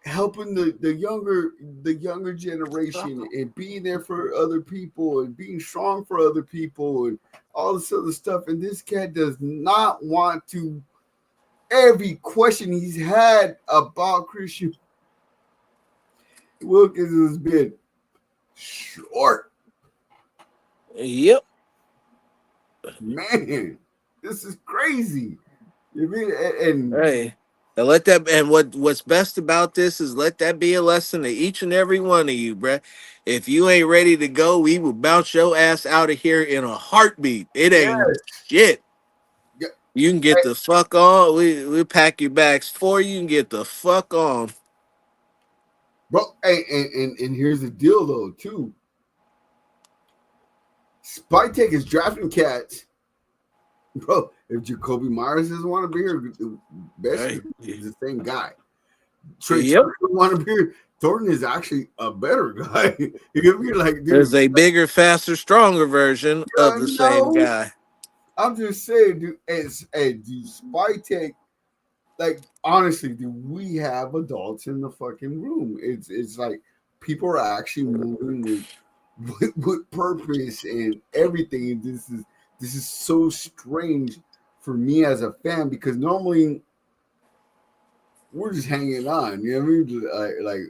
helping the younger generation and being there for other people and being strong for other people and all this other stuff. And this cat does not want to. Every question he's had about Christian Wilkins has been short. Yep. Man, this is crazy. You mean and hey. And let that, and what's best about this is let that be a lesson to each and every one of you, bruh. If you ain't ready to go, we will bounce your ass out of here in a heartbeat. It ain't shit. Yeah. You can get the fuck on. We pack your bags for you and get the fuck on. Bro, hey, and here's the deal though, too. Spike Take is drafting cats. Bro, if Jacoby Myers doesn't want to be here, best is the same guy. Trey doesn't want to be here. Thornton is actually a better guy. You're like, dude, there's a bigger, faster, stronger version of the same guy. I'm just saying, dude. Dude, Spike Take, like, honestly, dude, we have adults in the fucking room. It's like people are actually moving with purpose and everything. This is so strange for me as a fan because normally we're just hanging on. You know what I mean? Like,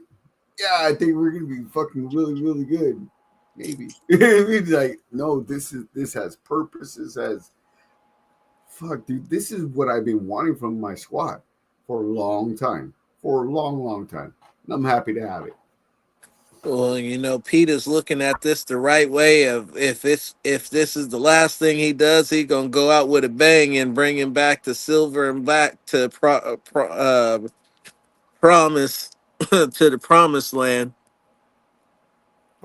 yeah, I think we're gonna be fucking really, really good. Maybe. Like, no, this has purpose. This has fuck, dude. This is what I've been wanting from my squad for a long time. For a long, long time. And I'm happy to have it. Well, you know, Peter's looking at this the right way. Of if this is the last thing he does, he gonna go out with a bang and bring him back to silver and back to promise to the promised land.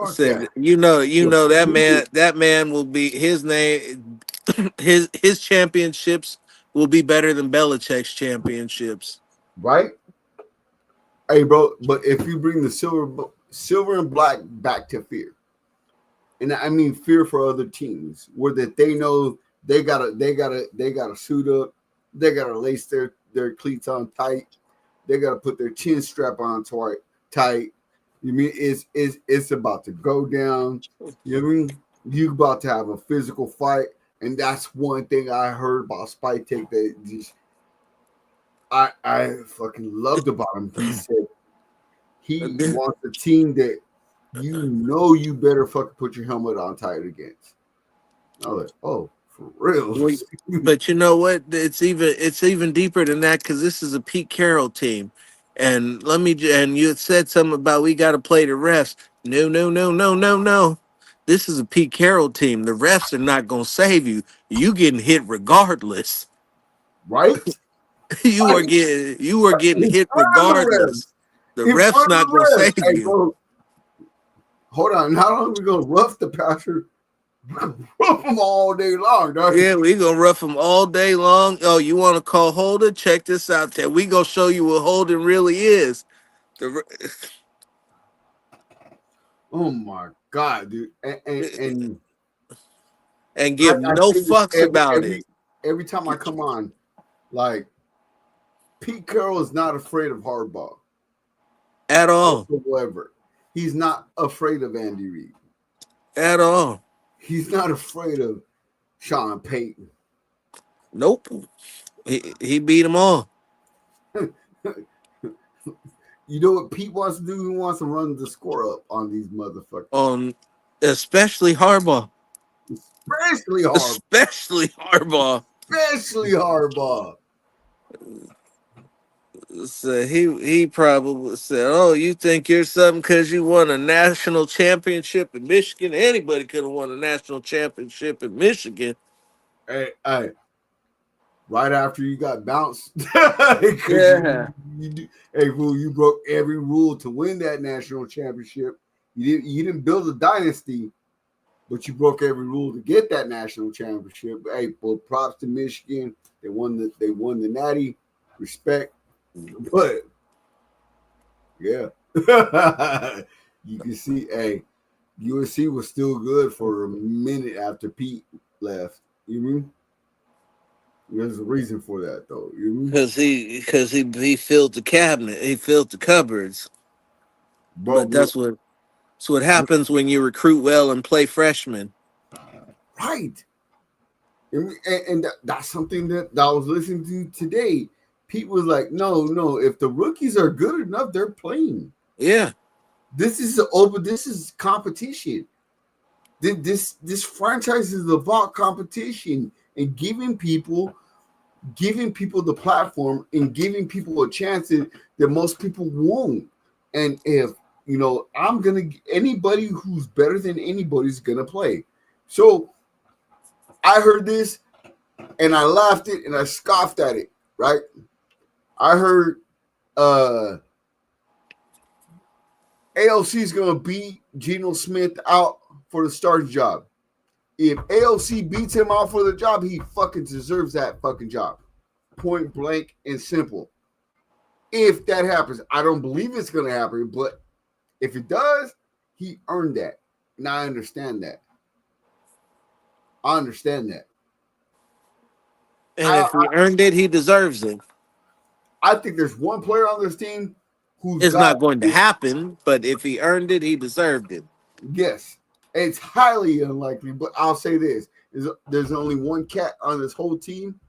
Said, you know that man will be his name. His championships will be better than Belichick's championships. Right? Hey, bro, but if you bring the silver and black back to fear, and I mean fear for other teams, where that they know they gotta suit up, they gotta lace their cleats on tight, they gotta put their chin strap on tight. You mean it's about to go down? You know what I mean? You about to have a physical fight, and that's one thing I heard about Spike Take that just I fucking loved about him. He said he wants a team that you better fucking put your helmet on tight against. I was like, oh For real. Well, but you know what? It's even deeper than that because this is a Pete Carroll team, and and you had said something about we got to play the refs. No, no, no, no, no, no. This is a Pete Carroll team. The refs are not gonna save you. You getting hit regardless. Right? Right? You are getting In hit front of the regardless. refs. The In refs front of not gonna the save refs. Hey, you. bro, hold on. Not only we gonna rough the passer, we're gonna rough them all day long, dog. Yeah, we gonna rough them all day long. Oh, you want to call Holden? Check this out. There, we gonna show you what Holden really is. Oh my god, dude. And And I give no say this fucks about it every time I come on, like Pete Carroll is not afraid of hardball at all. whatsoever. He's not afraid of Andy Reid. At all. He's not afraid of Sean Payton. Nope. He beat them all. You know what Pete wants to do? He wants to run the score up on these motherfuckers. On especially Harbaugh. Especially Harbaugh. Especially Harbaugh. Especially Harbaugh. So he probably said, "Oh, you think you're something because you won a national championship in Michigan? Anybody could have won a national championship in Michigan." Hey, right after you got bounced. Yeah. Hey, fool, you broke every rule to win that national championship. You didn't build a dynasty, but you broke every rule to get that national championship. Hey, well, props to Michigan. They won the natty. Respect. But yeah. You can see, hey, USC was still good for a minute after Pete left. You mean? There's a reason for that, though. You mean? Because he filled the cabinet, he filled the cupboards. But that's what happens when you recruit well and play freshmen. Right. And that's something that I was listening to today. Pete was like, no, if the rookies are good enough, they're playing. Yeah. This is competition. This franchise is about competition and giving people the platform and giving people a chance that most people won't. And if anybody who's better than anybody is gonna play. So I heard this and I laughed it and I scoffed at it, right? I heard AOC is gonna beat Geno Smith out for the starting job. If AOC beats him out for the job, he fucking deserves that fucking job. Point blank and simple. If that happens, I don't believe it's gonna happen, but if it does, he earned that. And I understand that. And if he earned it, he deserves it. I think there's one player on this team who's It's not going to happen, but if he earned it, he deserved it. Yes. It's highly unlikely, but I'll say this. There's only one cat on this whole team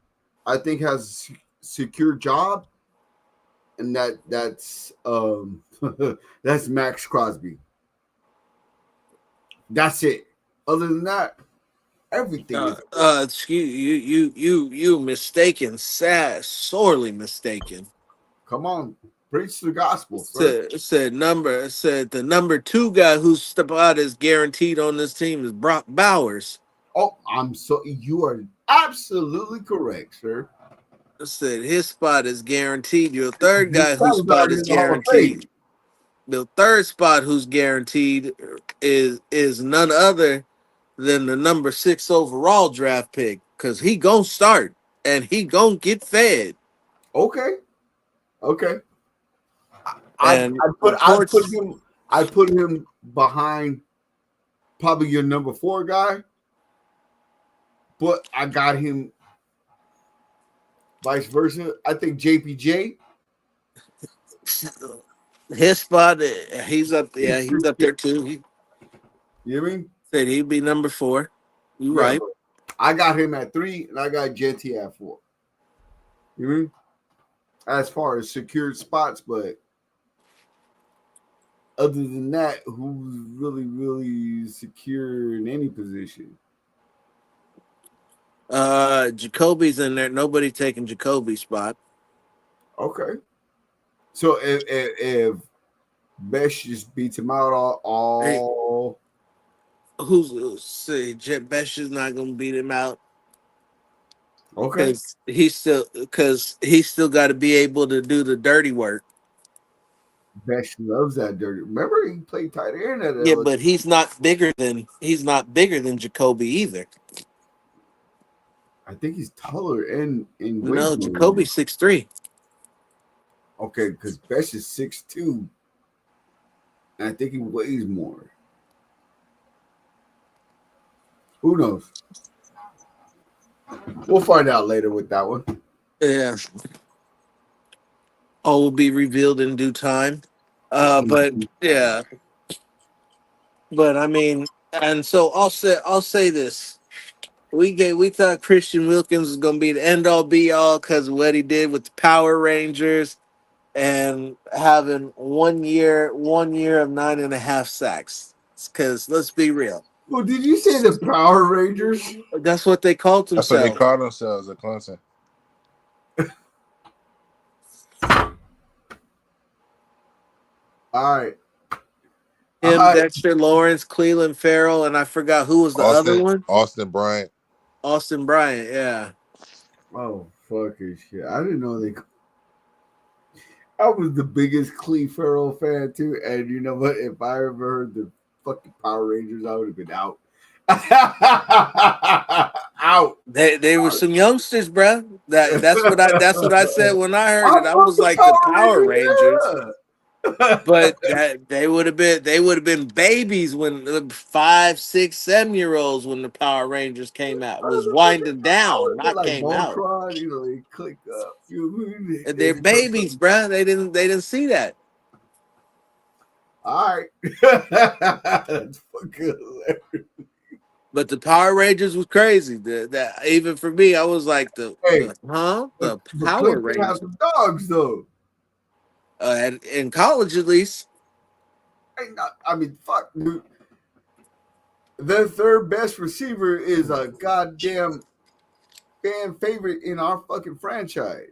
I think has a secure job, and that's that's Max Crosby. That's it. Other than that, everything is Excuse you mistaken, sorely mistaken. come on, preach the gospel. Sir. Said the number 2 guy whose spot is guaranteed on this team is Brock Bowers. Oh, you are absolutely correct, sir. Said his spot is guaranteed. Your third guy whose spot is guaranteed. The third spot who's guaranteed is none other than the number 6 overall draft pick, because he gonna start and he gonna get fed. Okay. I put him behind probably your number 4 guy, but I got him vice versa. I think JPJ. His spot, he's up. Yeah, he's up there too. You know what I mean? Said he'd be number 4. You right. I got him at 3, and I got JT at 4. You know what I mean? As far as secured spots, but other than that, who's really, really secure in any position? Jacoby's in there. Nobody taking Jacoby's spot. Okay. So if Besh just beats him out all Who's say Besh is not gonna beat him out okay. because he's still got to be able to do the dirty work. Besh loves that dirty. Remember he played tight end at Yeah, but he's not bigger than Jacoby either. I think he's taller and weighs No, more. Jacoby's 6'3". Okay, because Besh is 6'2", and I think he weighs more. Who knows? We'll find out later with that one. Yeah. All will be revealed in due time. But yeah. But I mean, and so I'll say this. We thought Christian Wilkins was gonna be the end all be all because of what he did with the Power Rangers and having 1 year of 9.5 sacks. Because let's be real. Well, did you say the Power Rangers? That's what they called That's what they themselves. call themselves at Clemson. All right. Him, Dexter Lawrence, Cleveland Farrell, and I forgot who was the other one. Austin Bryant. Austin Bryant, yeah. Oh, fucking shit. I didn't know they. I was the biggest Cleve Farrell fan, too. And you know what? If I ever heard the fucking Power Rangers, I would have been out. Out. They were some youngsters, bro. That's what I said when I heard it. I was like the Power Rangers. But they would have been babies when 5, 6, 7-year-olds when the Power Rangers came out. Was winding down, not like came out. You know, they click up. They're babies, bro. They didn't see that. All right. That's fucking hilarious. But the Power Rangers was crazy. That even for me, I was like the Power Rangers have some dogs though. In college at least. I mean, fuck, dude. Their third best receiver is a goddamn fan favorite in our fucking franchise.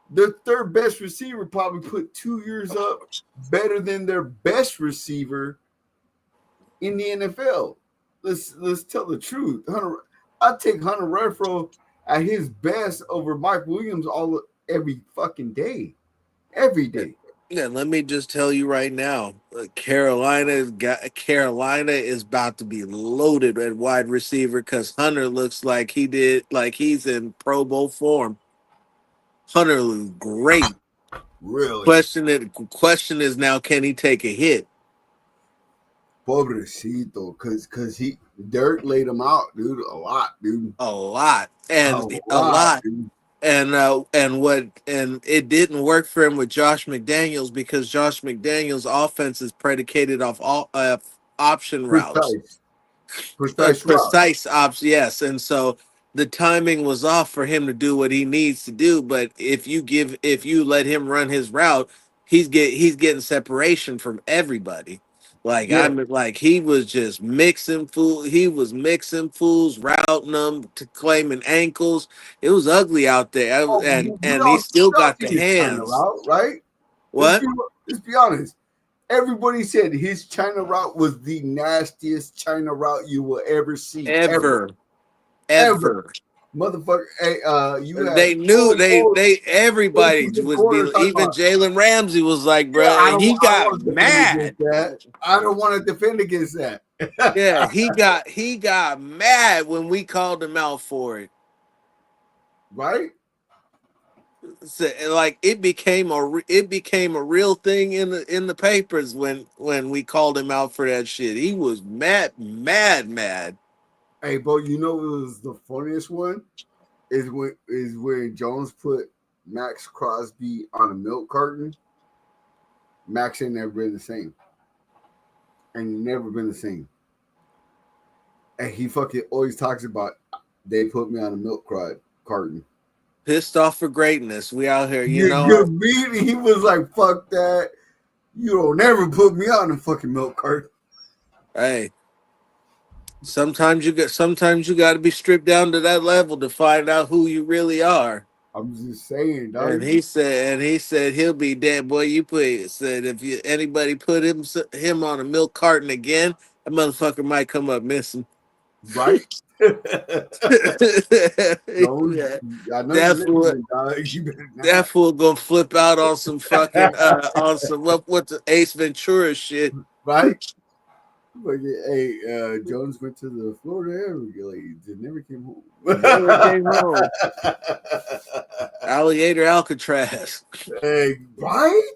Their third best receiver probably put 2 years up better than their best receiver in the NFL. Let's tell the truth. I'd take Hunter Renfrow at his best over Mike Williams every fucking day. Every day. Yeah, let me just tell you right now, Carolina is about to be loaded at wide receiver because Hunter looks like he's in Pro Bowl form. Hunter looks great. Really? Question is now, can he take a hit? Pobrecito, because Dirk laid him out, dude, a lot, dude. A lot. And it didn't work for him with Josh McDaniels because Josh McDaniels' offense is predicated off option routes. Precise ops, yes. And so the timing was off for him to do what he needs to do. But if you let him run his route, he's getting separation from everybody. He was just mixing fools. He was mixing fools, routing them to claiming ankles. It was ugly out there, and he still got the hands. Route, right? What? Let's be honest. Everybody said his China route was the nastiest China route you will ever see. Ever. Motherfucker. Hey, everybody was even Jalen Ramsey was like, bro, he got mad. I don't want to defend against that. Yeah, he got mad when we called him out for it. Right? So, like it became a real thing in the papers when we called him out for that shit. He was mad. Hey, bro, you know what was the funniest one? Is when Jones put Max Crosby on a milk carton. Max ain't never been the same. And never been the same. And he fucking always talks about they put me on a milk carton. Pissed off for greatness. We out here, He was like, fuck that. You don't ever put me on a fucking milk carton. Hey. Sometimes you got to be stripped down to that level to find out who you really are. I'm just saying, dog. And he said he'll be dead. Boy, said if anybody put him on a milk carton again, that motherfucker might come up missing. Right? No, Yeah. I know That you're fool, listening, dog. You better not. that fool gonna flip out on some fucking on some what the Ace Ventura shit. Right? But yeah, hey, Jones went to the Florida Everglades and never came home. Never came home. Alligator Alcatraz. Hey, right?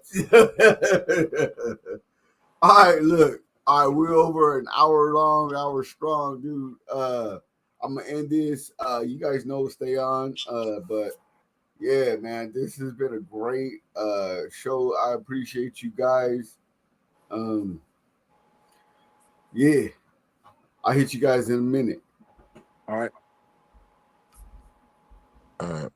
All right, look. All right, we're over an hour strong, dude. I'm gonna end this. You guys know stay on. But yeah, man, this has been a great show. I appreciate you guys. Yeah. I'll hit you guys in a minute. All right. All right.